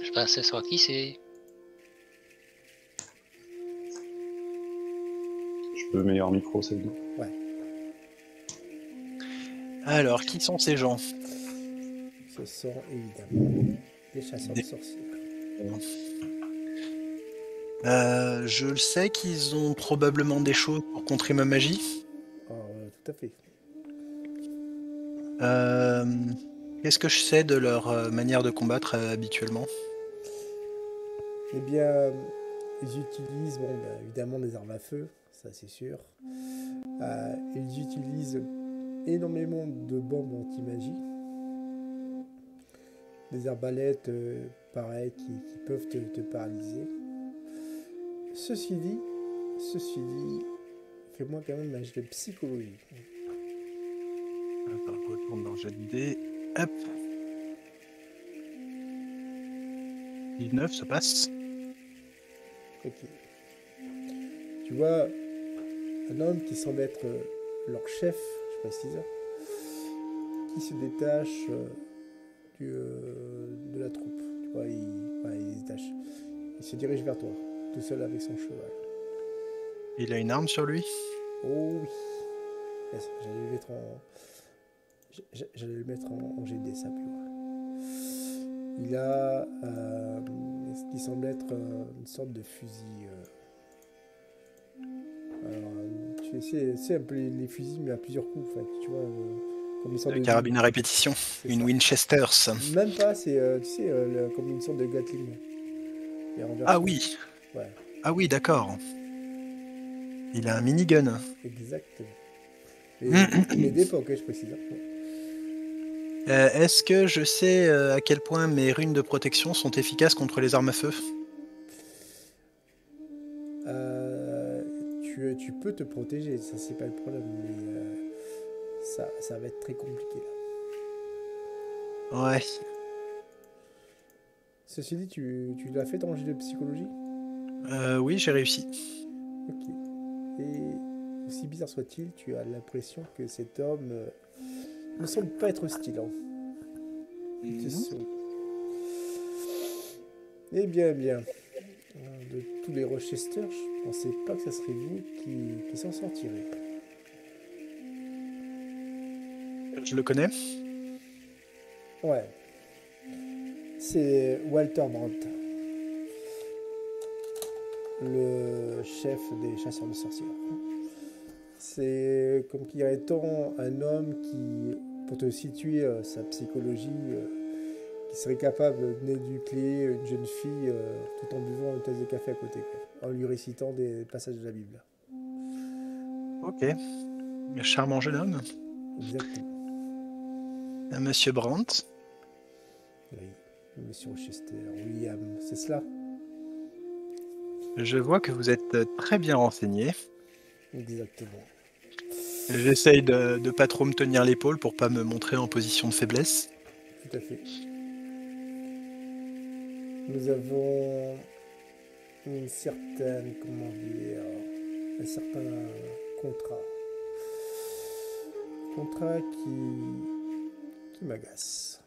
Je pense savoir qui c'est. Je peux meilleur micro, c'est bien. Ouais. Alors, qui sont ces gens? Ce sont évidemment des chasseurs de sorciers. Je le sais qu'ils ont probablement des choses pour contrer ma magie. Tout à fait. Qu'est-ce que je sais de leur manière de combattre habituellement? Eh bien, ils utilisent, évidemment, des armes à feu, ça c'est sûr. Ils utilisent énormément de bombes anti-magie. Des arbalètes, pareil, qui peuvent te paralyser. Ceci dit, fais-moi quand même un jet de psychologie. Attends, je retourne dans le jet de dés. Hop. 19, ça passe. Ok. Tu vois un homme qui semble être leur chef, je précise, qui se détache de la troupe. Tu vois, il se détache. Il se dirige vers toi, tout seul avec son cheval. Il a une arme sur lui? Oh oui. Yes, j'allais le mettre en... J'allais le mettre en GD, ça plus loin. Il a ce qui semble être une sorte de fusil. Alors, c'est un peu les fusils, mais à plusieurs coups, en fait. Tu vois, comme une sorte De de carabine à répétition. c'est Une ça. Winchester. Même pas, c'est tu sais, comme une sorte de Gatling. Mais en Ah version- oui. Ouais, Ah oui, d'accord. Il a un minigun. exactement. Mais d'époque, je précise. Hein. Est-ce que je sais à quel point mes runes de protection sont efficaces contre les armes à feu? Euh, tu peux te protéger, ça c'est pas le problème, mais ça va être très compliqué là. Ouais. Ceci dit, tu l'as fait ton jet de psychologie? Oui, j'ai réussi. Ok. Et aussi bizarre soit-il, tu as l'impression que cet homme ne semble pas être hostile. Hein. Tu souris. Eh bien, bien. De tous les Rochester, je pensais pas que ça serait vous qui s'en sortirez. Je le connais. Ouais. C'est Walter Brandt, le chef des chasseurs de sorcières. C'est comme qui étant un homme qui, pour te situer sa psychologie, qui serait capable d'éduquer une jeune fille tout en buvant une tasse de café à côté, quoi, en lui récitant des passages de la Bible. Ok. Charmant jeune homme. Exactement. Un monsieur Brandt. Oui. Monsieur Rochester, William, c'est cela? Je vois que vous êtes très bien renseigné. Exactement. J'essaye de pas trop me tenir l'épaule pour pas me montrer en position de faiblesse. Tout à fait. Nous avons une certaine, comment dire, un certain contrat. Contrat qui m'agace.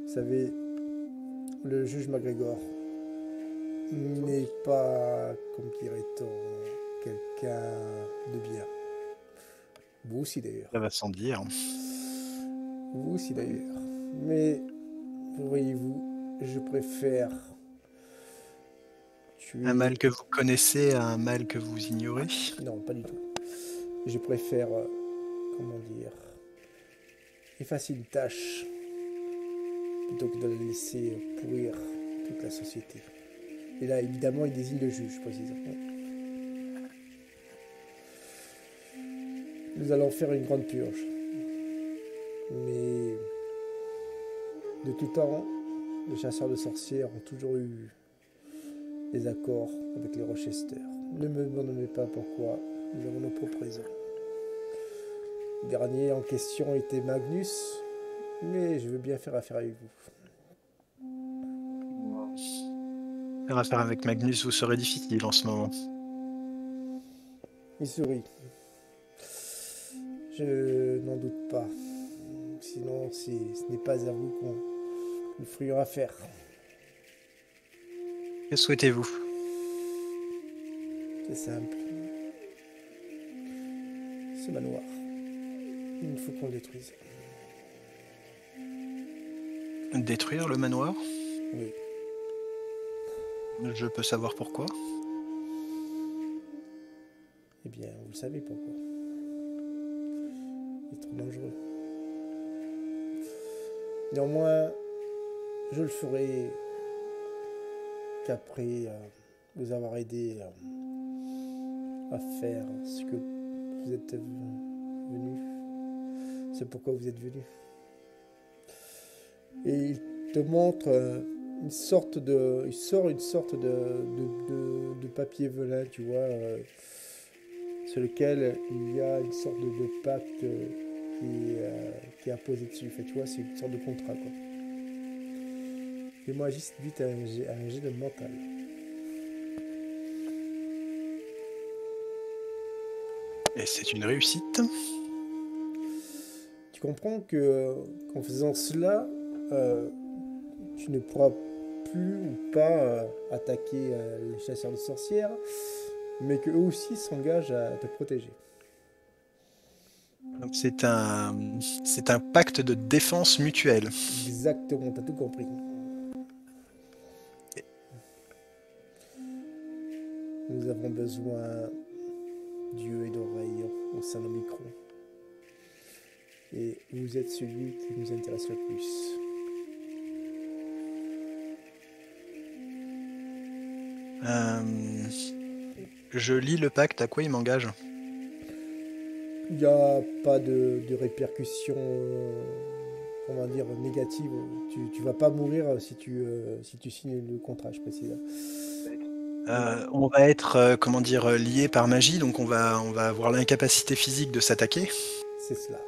Vous savez, le juge McGregor n'est pas, comme dirait-on, quelqu'un de bien. Vous aussi d'ailleurs. Ça va sans dire. Vous aussi d'ailleurs. Mais, voyez-vous, je préfère tuer... Un mal que vous connaissez à un mal que vous ignorez. Non, pas du tout. Je préfère, comment dire, effacer une tâche plutôt que de la laisser pourrir toute la société. Et là, évidemment, il désigne le juge, précisément. Nous allons faire une grande purge. Mais de tout temps, les chasseurs de sorcières ont toujours eu des accords avec les Rochester. Ne me demandez pas pourquoi, nous avons nos propres raisons. Le dernier en question était Magnus, mais je veux bien faire affaire avec vous. Faire affaire avec Magnus vous serait difficile en ce moment. Il sourit. Je n'en doute pas. Sinon, ce n'est pas à vous qu'on nous ferions affaire. Que souhaitez-vous? C'est simple. Ce manoir, il faut qu'on le détruise. Détruire le manoir? Oui. Je peux savoir pourquoi? Eh bien, vous le savez pourquoi. Il est trop dangereux. Néanmoins, je le ferai qu'après vous avoir aidé à faire ce que vous êtes venu. C'est pourquoi vous êtes venu. Et il te montre une sorte de... Il sort une sorte de papier velin, tu vois, sur lequel il y a une sorte de pacte qui est apposé dessus. Fait, tu vois, c'est une sorte de contrat, quoi. Fais-moi juste vite un jet de mental. Et c'est une réussite. Tu comprends que qu'en faisant cela, tu ne pourras plus ou pas attaquer les chasseurs de sorcières, mais qu'eux aussi s'engagent à te protéger. Donc c'est un pacte de défense mutuelle. Exactement, t'as tout compris. Nous avons besoin d'yeux et d'oreilles au sein de Micron. Et vous êtes celui qui nous intéresse le plus. Je lis le pacte, à quoi il m'engage? Il n'y a pas de répercussions, comment dire, négatives. Tu vas pas mourir si tu signes le contrat, je précise. On va être, comment dire, liés par magie, donc on va avoir l'incapacité physique de s'attaquer. C'est cela.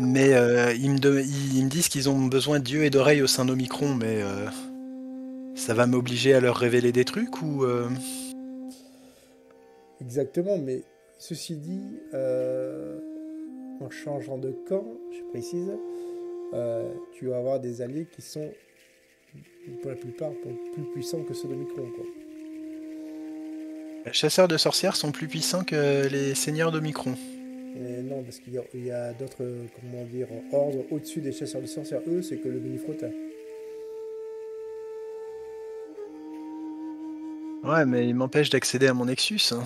Mais ils me disent qu'ils ont besoin d'yeux et d'oreilles au sein d'Omicron, mais ça va m'obliger à leur révéler des trucs ou Exactement, mais ceci dit, en changeant de camp, je précise, tu vas avoir des alliés qui sont, pour la plupart, plus puissants que ceux de Micron, quoi. les chasseurs de sorcières sont plus puissants que les seigneurs d'Omicron? Et non, parce qu'il y a d'autres, comment dire, ordres au-dessus des chasseurs de sorcières. Eux, c'est que le mini-frottin. Ouais, mais ils m'empêchent d'accéder à mon Nexus, hein.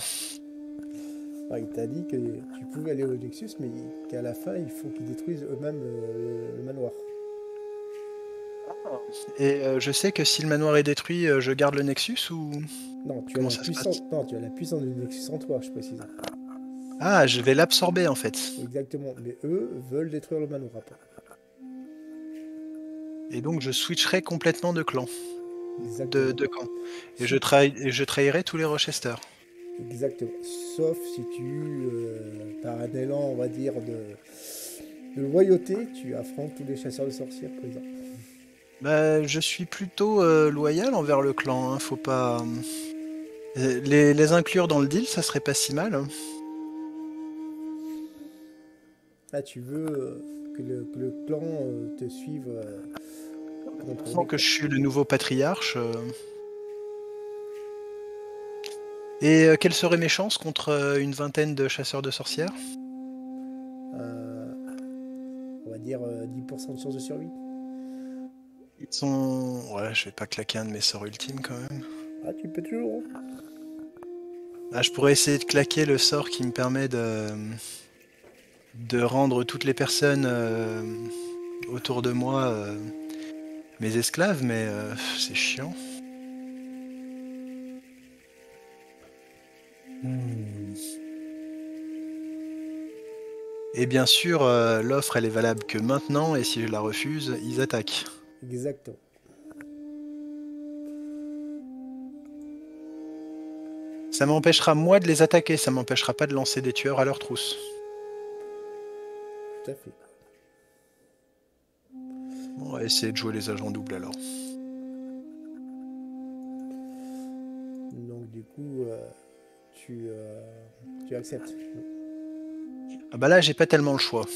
Ah, il t'a dit que tu pouvais aller au Nexus, mais qu'à la fin, il faut qu'ils détruisent eux-mêmes le manoir. Et je sais que si le manoir est détruit, je garde le Nexus ou... Non, tu as Comment la ça se puissance. passe? Non, tu as la puissance du Nexus en toi, je précise. Ah, je vais l'absorber en fait. Exactement. Mais eux veulent détruire le manoir après. Et donc je switcherai complètement de clan, Exactement. de camp. Et je trahirai tous les Rochester. Exactement. Sauf si tu, par un élan, on va dire, de loyauté, tu affrontes tous les chasseurs de sorcières présents. Bah, je suis plutôt loyal envers le clan, hein, faut pas... Les inclure dans le deal, ça serait pas si mal, hein. Là, tu veux que le clan te suive contre Maintenant les que clans. je suis le nouveau patriarche. Et quelles seraient mes chances contre une vingtaine de chasseurs de sorcières? On va dire 10% de chance de survie. Ils sont... Ouais, je vais pas claquer un de mes sorts ultimes quand même. Ah, tu peux toujours. Ah, je pourrais essayer de claquer le sort qui me permet de rendre toutes les personnes autour de moi mes esclaves, mais c'est chiant. Et bien sûr, l'offre elle est valable que maintenant, et si je la refuse, ils attaquent. Exactement. Ça m'empêchera moi de les attaquer, ça m'empêchera pas de lancer des tueurs à leur trousse. Tout à fait. Bon, on va essayer de jouer les agents doubles alors. Donc, du coup, tu acceptes. Ah bah là, j'ai pas tellement le choix.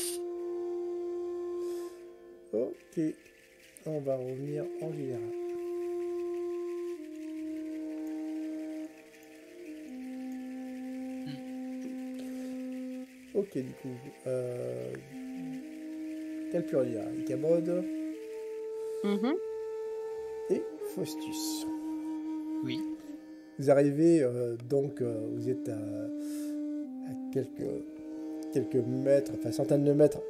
Ok. On va revenir en général. Ok, du coup. Calpurnia, Icabod Mhm. et Faustus. Oui. Vous arrivez, donc, vous êtes à quelques mètres, enfin centaines de mètres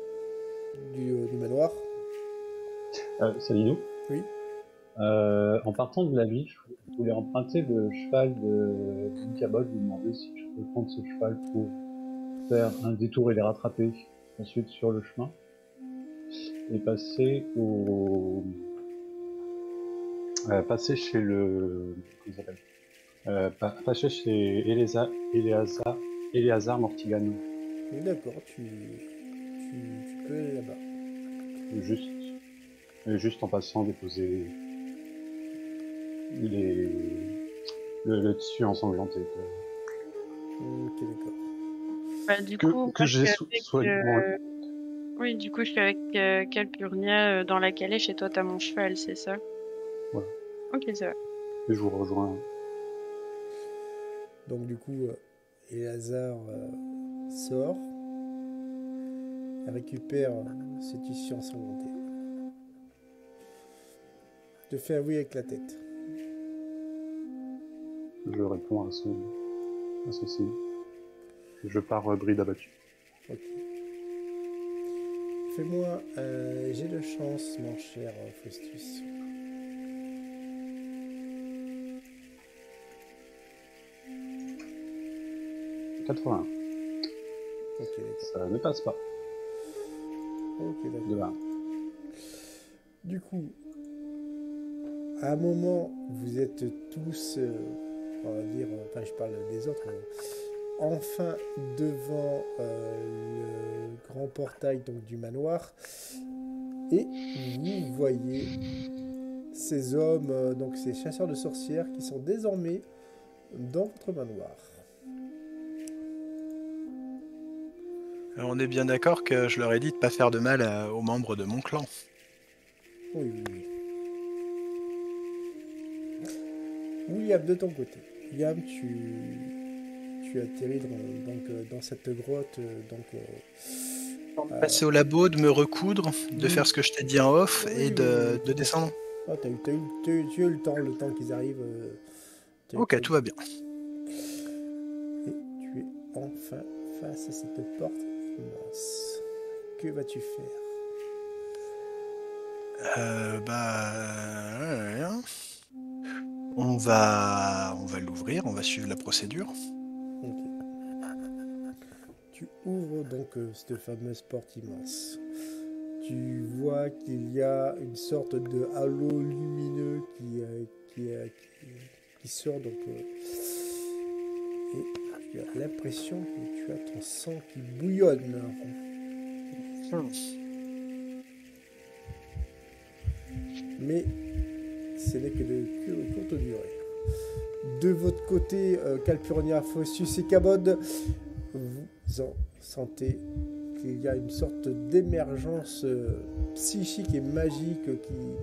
du manoir. Salidou, Oui. en partant de la ville, je voulais emprunter le cheval de Cabot, lui demander si je peux prendre ce cheval pour faire un détour et les rattraper ensuite sur le chemin et passer passer chez le comment il s'appelle passer chez Eleazar Mortigano, D'accord, tu peux aller là-bas. juste en passant déposer le tissu ensanglanté, quoi. Ok, d'accord. Bah, du coup, moi, que je j'ai suis avec, soignement. oui, du coup, je suis avec Calpurnia dans la calèche et toi, t'as mon cheval, c'est ça? Voilà. Ok, ça va. Et je vous rejoins. Donc du coup, Elazar sort, récupère ce tissu ensanglanté. Te fait un oui avec la tête. Je réponds à son signe. Je pars bride abattue. Ok. Fais-moi un jet de chance, mon cher Faustus. « 81. Ok, d'accord. Ça ne passe pas. Ok, d'accord. De là. Du coup, à un moment, vous êtes tous, on va dire, enfin je parle des autres, enfin devant le grand portail donc, du manoir, et vous voyez ces hommes, donc ces chasseurs de sorcières qui sont désormais dans votre manoir. On est bien d'accord que je leur ai dit de pas faire de mal aux membres de mon clan. Oui, oui, oui. William, de ton côté, William, tu atterris dans cette grotte, Passer au labo, de me recoudre, de oui. faire ce que je t'ai dit en off Oui, et oui, de oui. descendre. Ah, tu as eu le temps qu'ils arrivent. Ok, tout va bien. Et tu es enfin face à cette porte immense. Que vas-tu faire? Rien. On va l'ouvrir, on va suivre la procédure. Ok. Tu ouvres donc cette fameuse porte immense. Tu vois qu'il y a une sorte de halo lumineux qui sort donc et tu as l'impression que tu as ton sang qui bouillonne. Mais ce n'est que de courte durée. De votre côté, Calpurnia, Faustus et Cabod, vous en sentez qu'il y a une sorte d'émergence psychique et magique qui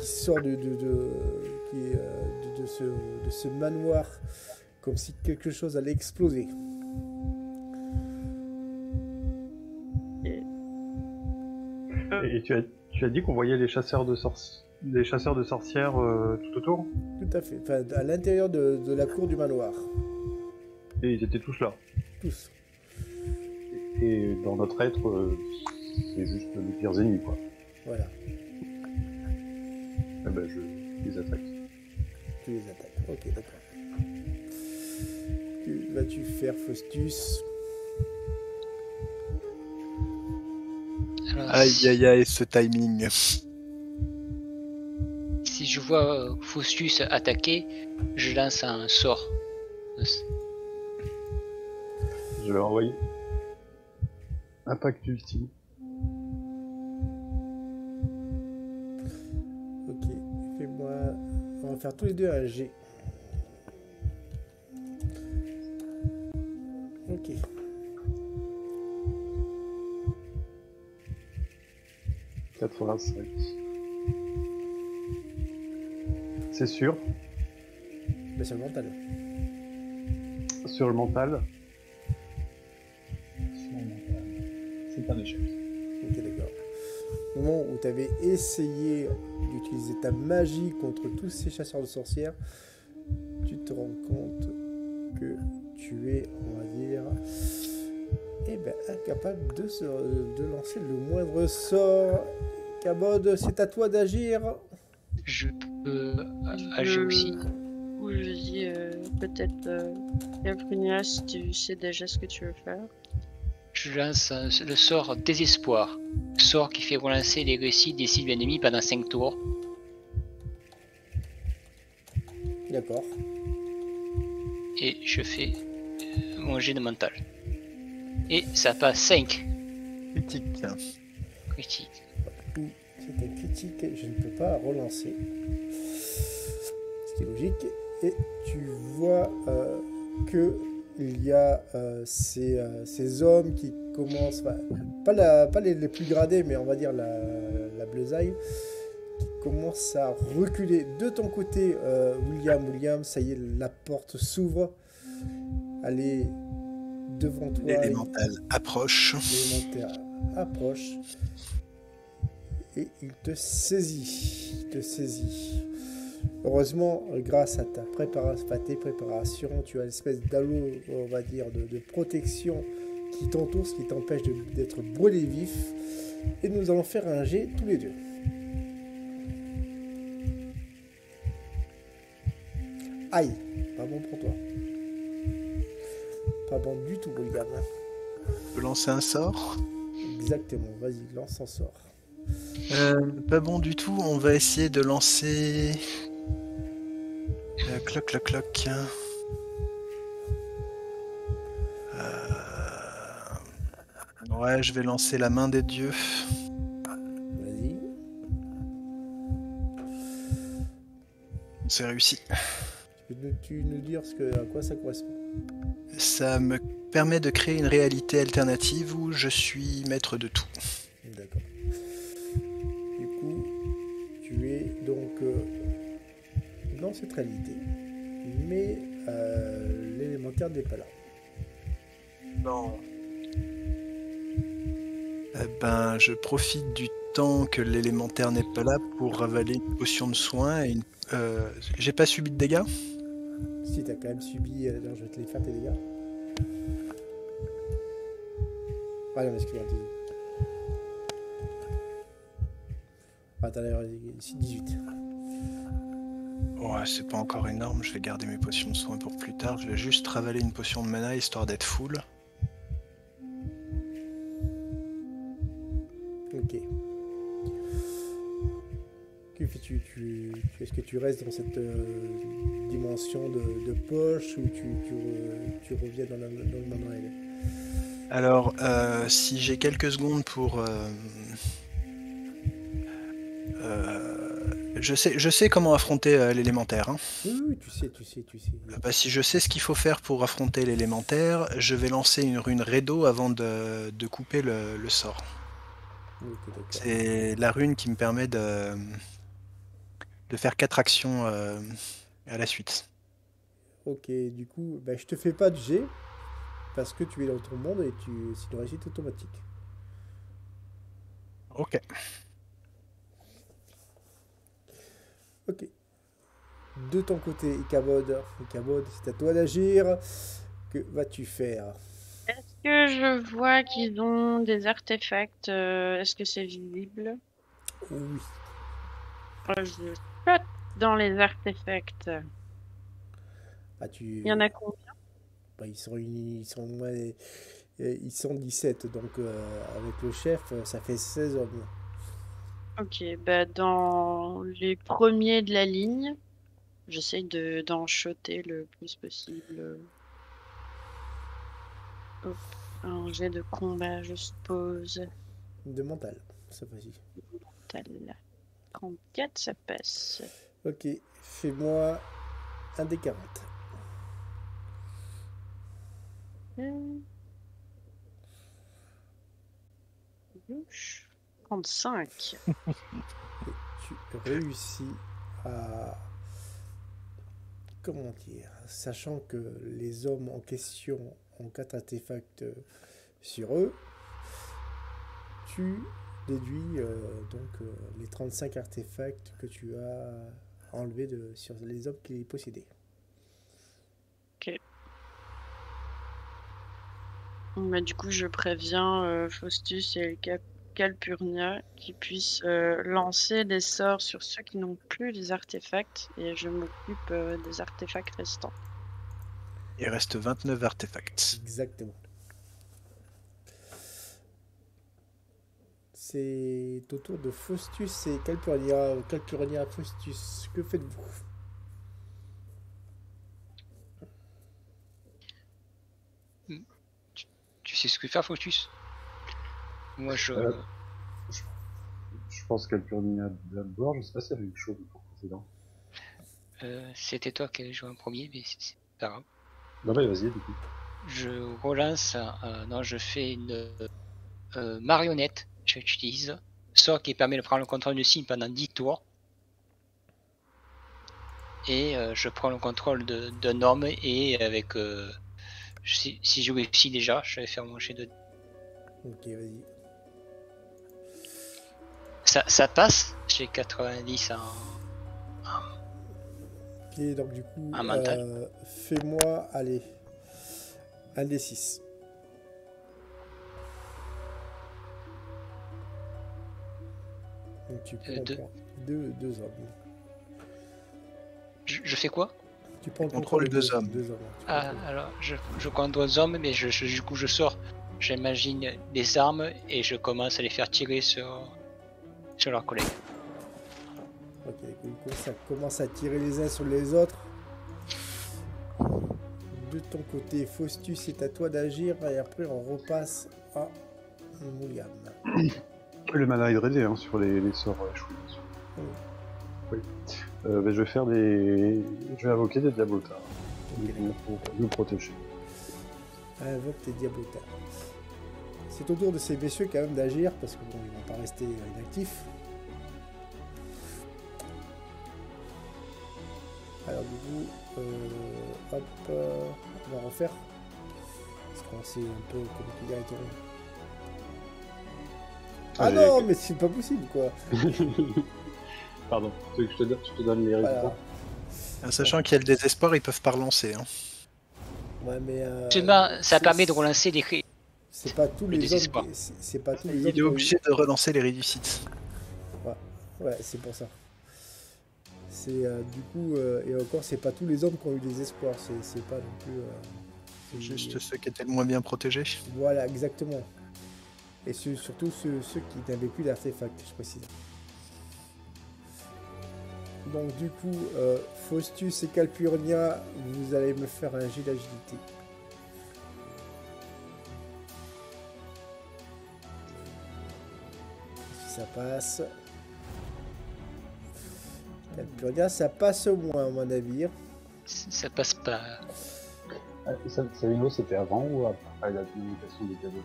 sort de ce manoir, comme si quelque chose allait exploser. Et tu as dit qu'on voyait les chasseurs de sorcières tout autour? Tout à fait. Enfin, à l'intérieur de la cour du manoir. Et ils étaient tous là. Tous. Et dans notre être, c'est juste les pires ennemis, quoi. Voilà. Eh ben, je les attaque. Tu les attaques. Ok, d'accord. Que vas-tu faire, Faustus? Alors, Aïe aïe aïe, ce timing. si je vois Faustus attaquer, je lance un sort. Je vais envoyer Impact ultime. Ok, fais-moi... On va faire tous les deux un G. Ok. « 85. C'est sûr. Mais c'est le mental. Sur le mental, C'est un échec. Ok, d'accord. Au moment où tu avais essayé d'utiliser ta magie contre tous ces chasseurs de sorcières, tu te rends compte que tu es, on va dire, incapable de lancer le moindre sort. Cabod, c'est à toi d'agir. Je peux agir aussi. Ou je dis peut-être Calpurnia, si tu sais déjà ce que tu veux faire. Je lance le sort désespoir. Sort qui fait relancer les récits des cibles ennemies pendant 5 tours. D'accord. Et je fais mon jet de mental. Et ça passe 5. Critique. Critique. C'est un critique, je ne peux pas relancer. Ce qui est logique. Et tu vois que il y a ces hommes qui commencent, pas les plus gradés, mais on va dire la bleusaille, qui commence à reculer. De ton côté, William, ça y est, la porte s'ouvre. Allez devant toi. L'élémental approche. L'élémentaire approche et il te saisit. Il te saisit. Heureusement, grâce à tes préparations, tu as une espèce d'halo, on va dire, de protection qui t'entoure, ce qui t'empêche d'être brûlé vif. Et nous allons faire un jet tous les deux. Aïe, pas bon pour toi. Pas bon du tout, le gamin. Je peux lancer un sort. Exactement, vas-y, lance un sort. Pas bon du tout, on va essayer de lancer... cloc, cloc, cloc. Ouais, je vais lancer la main des dieux. Vas-y. C'est réussi. Peux-tu nous dire à quoi ça correspond? Ça me permet de créer une réalité alternative où je suis maître de tout. D'accord. Du coup, tu es donc dans cette réalité, mais l'élémentaire n'est pas là. Non. Ben, je profite du temps que l'élémentaire n'est pas là pour ravaler une potion de soin et j'ai pas subi de dégâts? Si t'as quand même subi, alors je vais te les faire tes dégâts. Ah non, excuse-moi, attends, ici 18. Ouais, c'est pas encore énorme, je vais garder mes potions de soin pour plus tard. Je vais juste ravaler une potion de mana histoire d'être full. Ok. Que fais-tu? Est-ce que tu restes dans cette dimension de poche ou tu reviens dans le monde réel? Alors, si j'ai quelques secondes pour... je sais comment affronter l'élémentaire. Hein. Oui, tu sais. Bah, si je sais ce qu'il faut faire pour affronter l'élémentaire, je vais lancer une rune Redo avant de couper le sort. Ok, d'accord. C'est la rune qui me permet de faire 4 actions à la suite. Ok, du coup, je te fais pas de jet parce que tu es dans ton monde et c'est une réussite automatique. Ok. Ok. De ton côté, Ichabod, c'est à toi d'agir. Que vas-tu faire? Est-ce que je vois qu'ils ont des artefacts? Est-ce que c'est visible? Oui. Je saute dans les artefacts. Ah, Il y en a combien? ils sont au moins, ils sont 17, donc avec le chef, ça fait 16 hommes. Ok, dans les premiers de la ligne, j'essaye d'en shotter le plus possible. Hop, un jet de combat, je suppose. De mental, ça fois-ci. Mental. 34, ça passe. Ok, fais-moi un des 40. 35. Tu réussis à... Comment dire? Sachant que les hommes en question ont 4 artefacts sur eux, tu déduis les 35 artefacts que tu as enlevés sur les hommes qui les possédaient. Ok. Du coup, je préviens Faustus et Calpurnia qui puissent lancer des sorts sur ceux qui n'ont plus les artefacts et je m'occupe des artefacts restants. Il reste 29 artefacts. Exactement. C'est au tour de Faustus et Calpurnia. Calpurnia, Faustus, que faites-vous? Tu sais ce que faire, Faustus? Moi, je pense qu'elle peut revenir d'abord. Je sais pas si elle a eu quelque chose au tour précédent. c'était toi qui avais joué en premier, mais c'est pas grave. Non, mais vas-y, du coup. Je relance. Non, je fais une marionnette. J'utilise sort qui permet de prendre le contrôle du signe pendant 10 tours. et je prends le contrôle d'un homme et avec si je réussis déjà, je vais faire mon jet de. Ok, vas-y. Ça passe. J'ai 90 en. Ok, donc du coup, Un mental. fais-moi, allez, un des 6. Donc tu prends Deux. deux hommes. Je fais quoi? Tu prends le Contrôle contrôle de deux hommes. deux hommes. Tu Ah, contrôles. alors je contrôle deux hommes, mais du coup je sors. J'imagine des armes et je commence à les faire tirer sur leurs collègues. Ok, du coup, ça commence à tirer les uns sur les autres. De ton côté, Faustus, c'est à toi d'agir et après on repasse à William. Le mana hydré hein, sur les sorts échoués. Oui. Je vais faire des. Je vais invoquer des diabotas. Ok, Pour nous protéger. Invoque tes diabotas. C'est au tour de ces messieurs quand même d'agir parce que bon, ils vont pas rester inactifs. Alors du coup, hop, on va refaire. Parce qu'on sait un peu comment il est tourné. Ah Allez, non, ok. mais c'est pas possible quoi. Pardon, tu veux que je te donne les résultats Voilà. Sachant qu'il y a le désespoir, ils peuvent pas relancer. Hein. Ouais, mais Seulement, ça c'est- permet de relancer des cris. C'est pas tous le les hommes. désespoir. C'est pas tous les Il hommes. est qui ont eu- obligé de relancer les réussites. Ouais, c'est pour ça. C'est du coup et encore c'est pas tous les hommes qui ont eu des espoirs. C'est pas non plus. C'est juste ceux qui étaient le moins bien protégés. Voilà, exactement. Et surtout ceux qui n'avaient plus d'artefacts, je précise. Donc du coup, Faustus et Calpurnia, vous allez me faire un jet d'agilité. Si ça passe. Calpurnia, ça passe au moins à mon avis. Ça passe pas. Savino, c'était avant ou après la communication des cadeaux?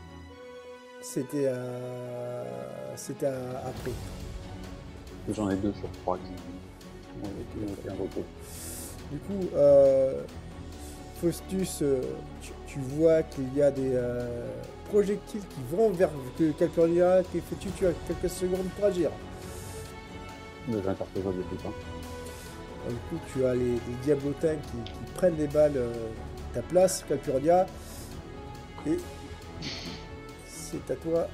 C'était après. J'en ai 2 sur 3 qui ont été invoqués. Du coup, Faustus, tu vois qu'il y a des projectiles qui vont vers Calpurnia. Tu as quelques secondes pour agir. Mais j'interprète pas depuis temps. Du coup, tu as les diablotins qui prennent les balles ta place, Calpurnia. Et c'est à toi,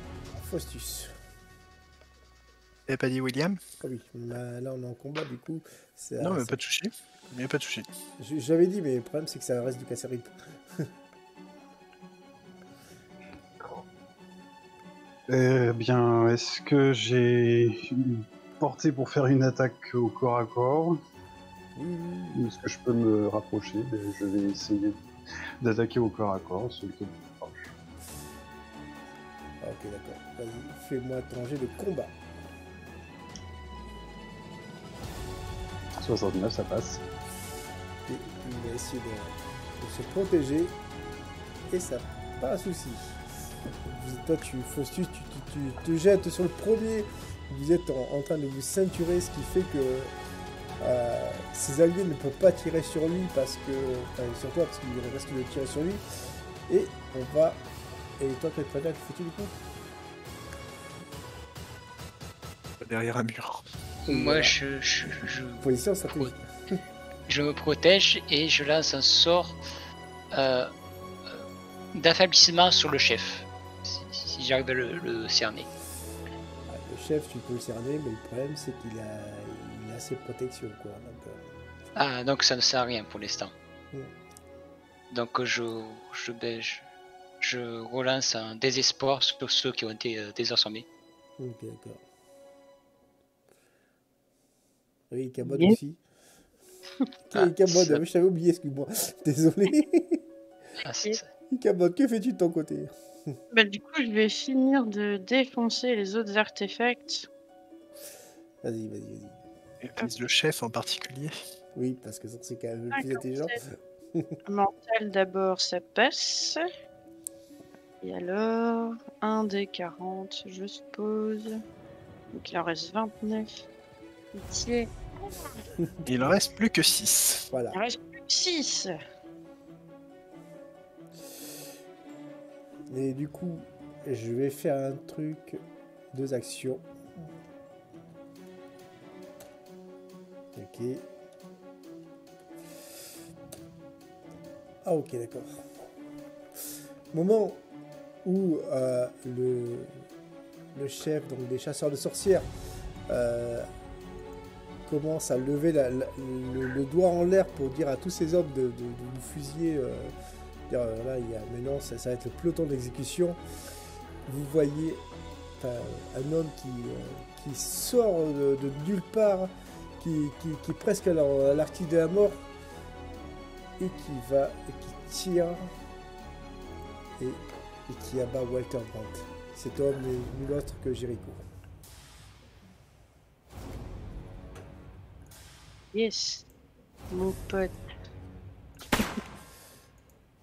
Faustus. T'avais pas dit William? Ah oui, là on est en combat, du coup. Non, mais pas de soucis. Mais pas de soucis. J'avais dit, mais le problème c'est que ça reste du casse-rythme. Bien, est-ce que j'ai une portée pour faire une attaque au corps à corps? Oui. Est-ce que je peux me rapprocher? Je vais essayer d'attaquer au corps à corps, celui qui est le plus proche. Ah, ok, d'accord. Vas-y, fais-moi ton jet de combat. 69, ça passe. Et il va essayer de se protéger. Et ça, pas un souci. Toi, Faustus, tu te jettes sur le premier. Vous êtes en train de vous ceinturer, ce qui fait que ses alliés ne peuvent pas tirer sur lui parce que. Enfin, sur toi, parce qu'il reste de tirer sur lui. Et on va. Et toi, quel prédat que fais-tu du coup? Derrière un mur. Moi, Voilà. je Position stratégique. je me protège et je lance un sort d'affaiblissement sur le chef. Si j'arrive à le cerner. Ah, le chef, tu peux le cerner, mais le problème, c'est qu'il a ses protections, quoi. Donc, Ah, donc ça ne sert à rien pour l'instant. Mm. Donc je relance un désespoir sur ceux qui ont été désassommés. ok, d'accord. Oui, Cabot Yeah. aussi. Cabot, ça- je t'avais oublié, excuse-moi. Désolé. Ah, Cabot, que fais-tu de ton côté? Bah, du coup, je vais finir de défoncer les autres artefacts. Vas-y. Et vise le chef en particulier. Oui, parce que ça, c'est quand même le plus intelligent. Mental d'abord, ça passe. Et alors, 1 des 40, je suppose. Donc il en reste 29. Pitié. Il en reste plus que 6. Voilà. Il reste plus que 6. Et du coup, je vais faire un truc, 2 actions. Ok. Ah ok, d'accord. Moment où le chef donc, des chasseurs de sorcières commence à lever le doigt en l'air pour dire à tous ses hommes de nous fusiller. Là, maintenant, ça va être le peloton d'exécution. Vous voyez un homme qui sort de nulle part, qui est presque à l'article de la mort, et qui tire et qui abat Walter Brandt. Cet homme n'est nul autre que Jericho. Yes, mon pote.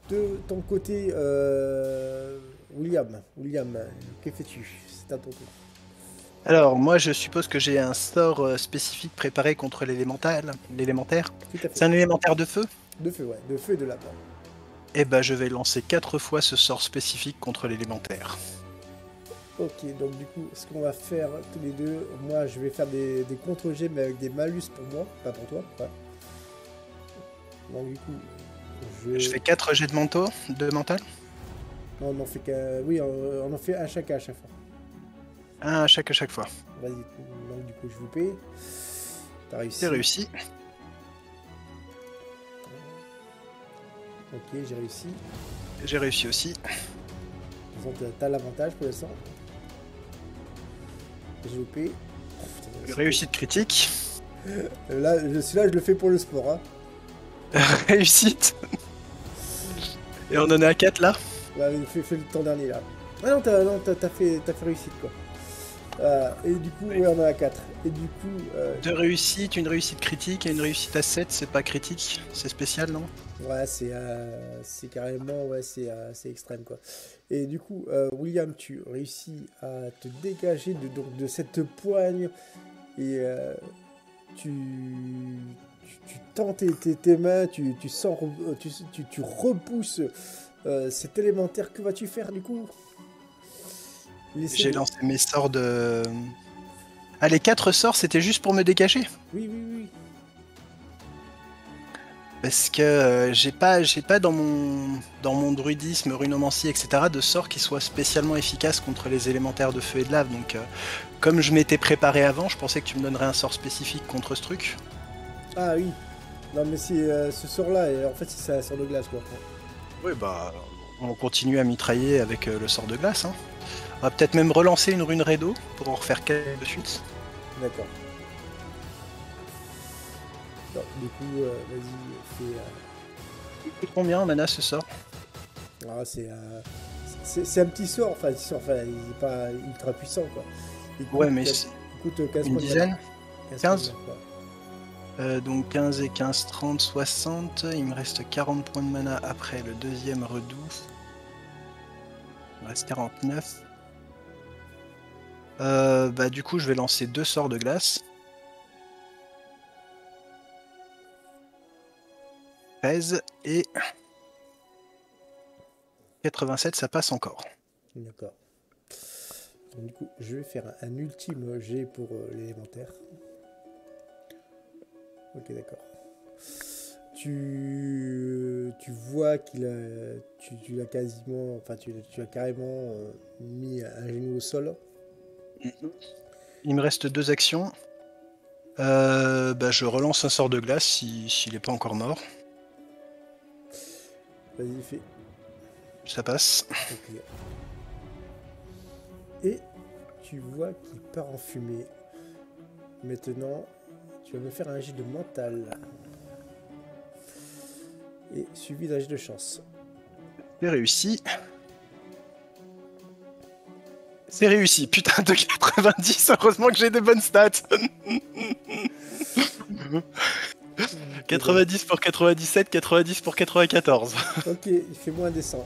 De ton côté, William, que fais-tu? C'est à ton tour. Alors, moi, je suppose que j'ai un sort spécifique préparé contre l'élémentaire. Tout à fait. C'est un élémentaire de feu? De feu, ouais. De feu et de lapin. Eh ben, je vais lancer 4 fois ce sort spécifique contre l'élémentaire. Ok, donc du coup, ce qu'on va faire tous les deux, moi je vais faire des contre-jets mais avec des malus pour moi, pas pour toi. Ouais. Donc du coup, Je fais 4 jets de mental. Non, on en fait qu'un. Oui, on en fait un chacun à chaque fois. Un à chaque fois. Vas-y, donc du coup je vous paye. T'as réussi. C'est réussi. Ok, j'ai réussi. J'ai réussi aussi. Donc t'as l'avantage pour l'instant. J'ai loupé. Réussite critique. Là, celui-là, je le fais pour le sport. Hein. Réussite. Et on en est à 4 là. Ouais, fais le temps dernier là. Ah non, t'as fait réussite quoi. Et du coup, ouais, on en a 4. Et du coup. 2 réussites, une réussite critique et une réussite à 7, c'est pas critique, c'est spécial, non? Ouais, c'est carrément, ouais, c'est extrême quoi. Et du coup, William, tu réussis à te dégager de cette poigne et tu tends tes mains, tu repousses cet élémentaire. Que vas-tu faire du coup? J'ai lancé mes sorts de... Ah, les 4 sorts, c'était juste pour me dégager? Oui. Parce que j'ai pas dans mon druidisme, runomancie, etc. de sorts qui soient spécialement efficaces contre les élémentaires de feu et de lave. Donc, comme je m'étais préparé avant, je pensais que tu me donnerais un sort spécifique contre ce truc. Ah oui. Non mais c'est ce sort-là, et en fait c'est un sort de glace quoi. Oui, bah, on continue à mitrailler avec le sort de glace. Hein. On va peut-être même relancer une rune Redo pour en refaire 4 de suite. D'accord. Non, du coup, vas-y, fais... Il coûte combien en mana ce sort? Ah, c'est un petit sort, enfin, il n'est pas ultra puissant, quoi. Il coûte, Ouais, mais il coûte 15 une points de dizaine? mana. 15? points de mana, Donc 15 et 15, 30, 60. Il me reste 40 points de mana après le deuxième redout. Il me reste 49. Bah, du coup, je vais lancer 2 sorts de glace. 13 et 87, ça passe encore. D'accord. Donc, du coup, je vais faire un ultime jet pour l'élémentaire. Ok, d'accord. Tu vois qu'il a... Tu l'as quasiment... Enfin, tu as carrément mis un genou au sol. Il me reste 2 actions. Bah, je relance un sort de glace s'il n'est pas encore mort. Vas-y, fais. Ça passe. Ok. Et tu vois qu'il part en fumée. Maintenant, tu vas me faire un jet de mental. Et suivi d'un jet de chance. C'est réussi. C'est réussi. Putain de 90. Heureusement que j'ai des bonnes stats. 90 pour 97, 90 pour 94. Ok, fais-moi un dessin.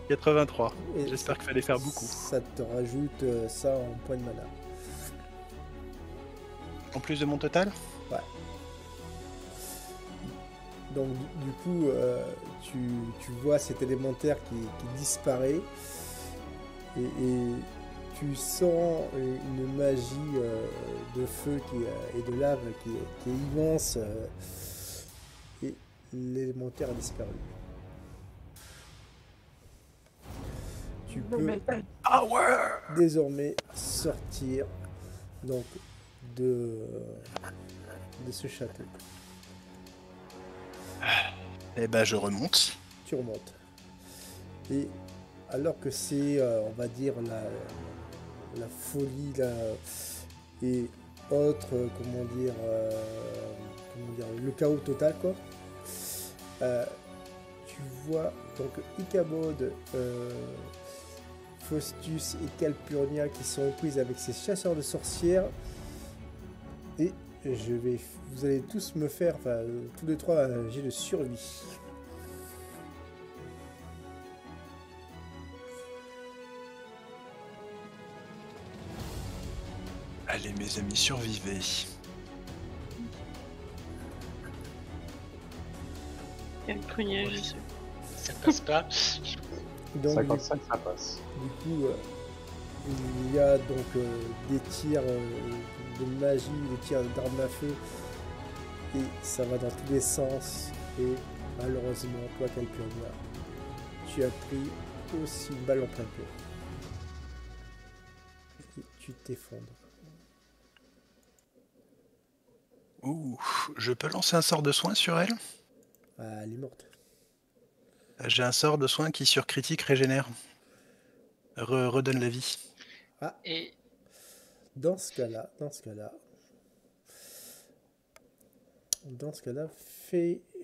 83. Et J'espère qu'il fallait faire beaucoup. Ça te rajoute ça en points de mana. En plus de mon total? Ouais. Donc du coup, tu vois cet élémentaire qui disparaît et tu sens une magie de feu et de lave qui est immense et l'élémentaire a disparu. Tu peux désormais sortir donc de ce château. Eh ben, je remonte. Tu remontes. Et alors que c'est, on va dire, la folie et autre, comment dire, le chaos total, quoi. Tu vois donc Ichabod, Faustus et Calpurnia qui sont prises avec ces chasseurs de sorcières. Et vous allez tous me faire, enfin, tous les trois, un jet de survie. Allez, mes amis, survivez. Calpurnia, je sais. Ça passe pas. Donc, 55, ça passe. du coup, il y a donc des tirs de magie, des tirs d'armes à feu, et ça va dans tous les sens. Et malheureusement, toi, Calpurnia, tu as pris aussi une balle en plein cœur. Et tu t'effondres. Ouh, je peux lancer un sort de soin sur elle? Ah, elle est morte. J'ai un sort de soin qui sur critique régénère. Redonne la vie. Ah, Et dans ce cas-là,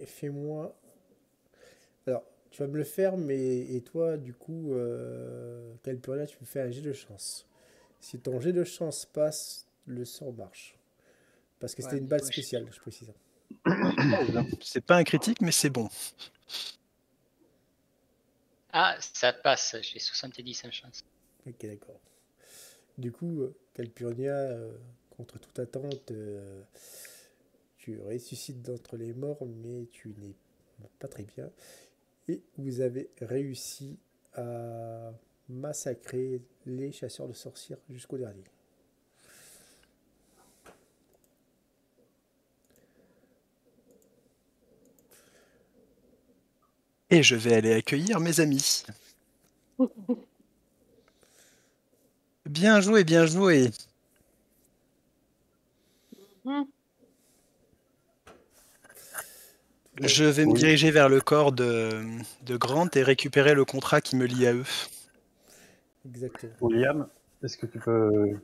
fais-moi. Alors, tu vas me le faire, et toi, du coup, Calpurnia, tu me fais un jet de chance. Si ton jet de chance passe, le sort marche. Parce que c'était Ouais, une balle moi, spéciale, je précise. C'est pas un critique, mais c'est bon. ah, ça passe. J'ai 70 en chance. Ok, d'accord. Du coup, Calpurnia, contre toute attente, tu ressuscites d'entre les morts, mais tu n'es pas très bien. Et vous avez réussi à massacrer les chasseurs de sorcières jusqu'au dernier. Et je vais aller accueillir mes amis. Bien joué, bien joué. Je vais me Oui. diriger vers le corps de Grant et récupérer le contrat qui me lie à eux. Exactement. William, est-ce que tu peux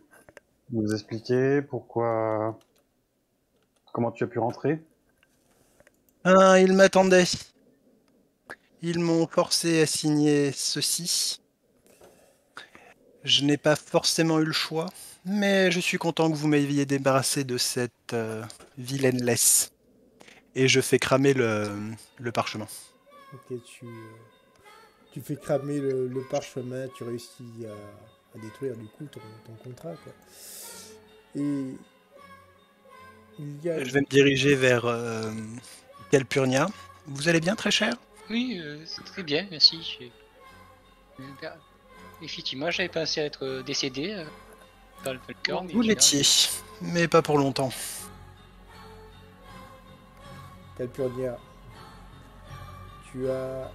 nous expliquer comment tu as pu rentrer? Ah, ils m'attendaient. Ils m'ont forcé à signer ceci. Je n'ai pas forcément eu le choix, mais je suis content que vous m'ayez débarrassé de cette vilaine laisse. Et je fais cramer le parchemin. Ok, tu fais cramer le parchemin, tu réussis à détruire du coup ton contrat, quoi. Et il y a... Je vais me diriger vers Calpurnia. Vous allez bien, très cher? Oui, c'est très bien, merci. Effectivement, j'avais pensé à être décédé dans le cœur. Vous l'étiez, mais pas pour longtemps. Calpurnia, tu as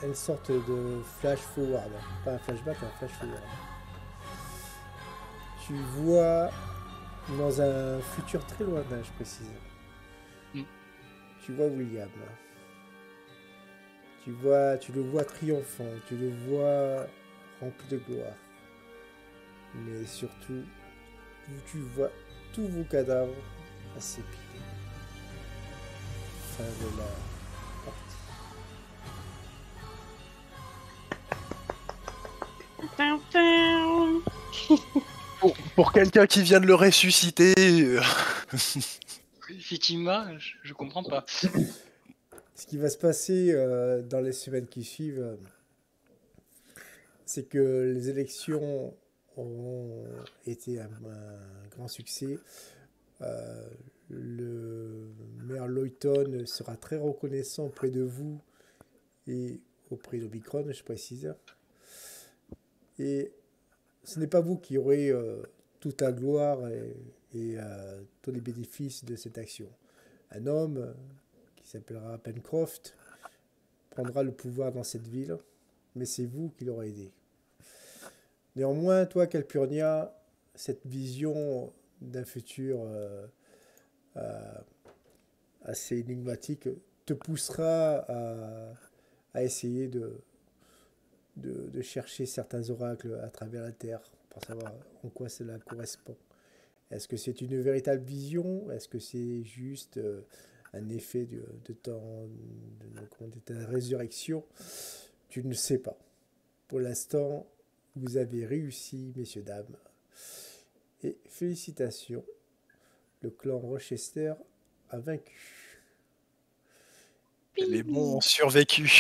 une sorte de flash forward, pas un flashback, un flash forward. Tu vois dans un futur très lointain, je précise. Tu vois William. Tu le vois triomphant, tu le vois rempli de gloire. Mais surtout, tu vois tous vos cadavres à s'épiler. Fin de la Pour quelqu'un qui vient de le ressusciter... Effectivement, je comprends pas. Ce qui va se passer dans les semaines qui suivent, c'est que les élections auront été un grand succès. Le maire Loyton sera très reconnaissant auprès de vous et auprès d'Omicron, je précise. Et ce n'est pas vous qui aurez toute la gloire et tous les bénéfices de cette action. Un homme qui s'appellera Pencroft prendra le pouvoir dans cette ville, mais c'est vous qui l'aurez aidé. Néanmoins, toi, Calpurnia, cette vision d'un futur assez énigmatique te poussera à essayer de chercher certains oracles à travers la Terre pour savoir en quoi cela correspond. Est-ce que c'est une véritable vision? Est-ce que c'est juste un effet de ta résurrection? Tu ne sais pas. Pour l'instant, vous avez réussi, messieurs, dames. Et félicitations, le clan Rochester a vaincu. Les bons ont survécu.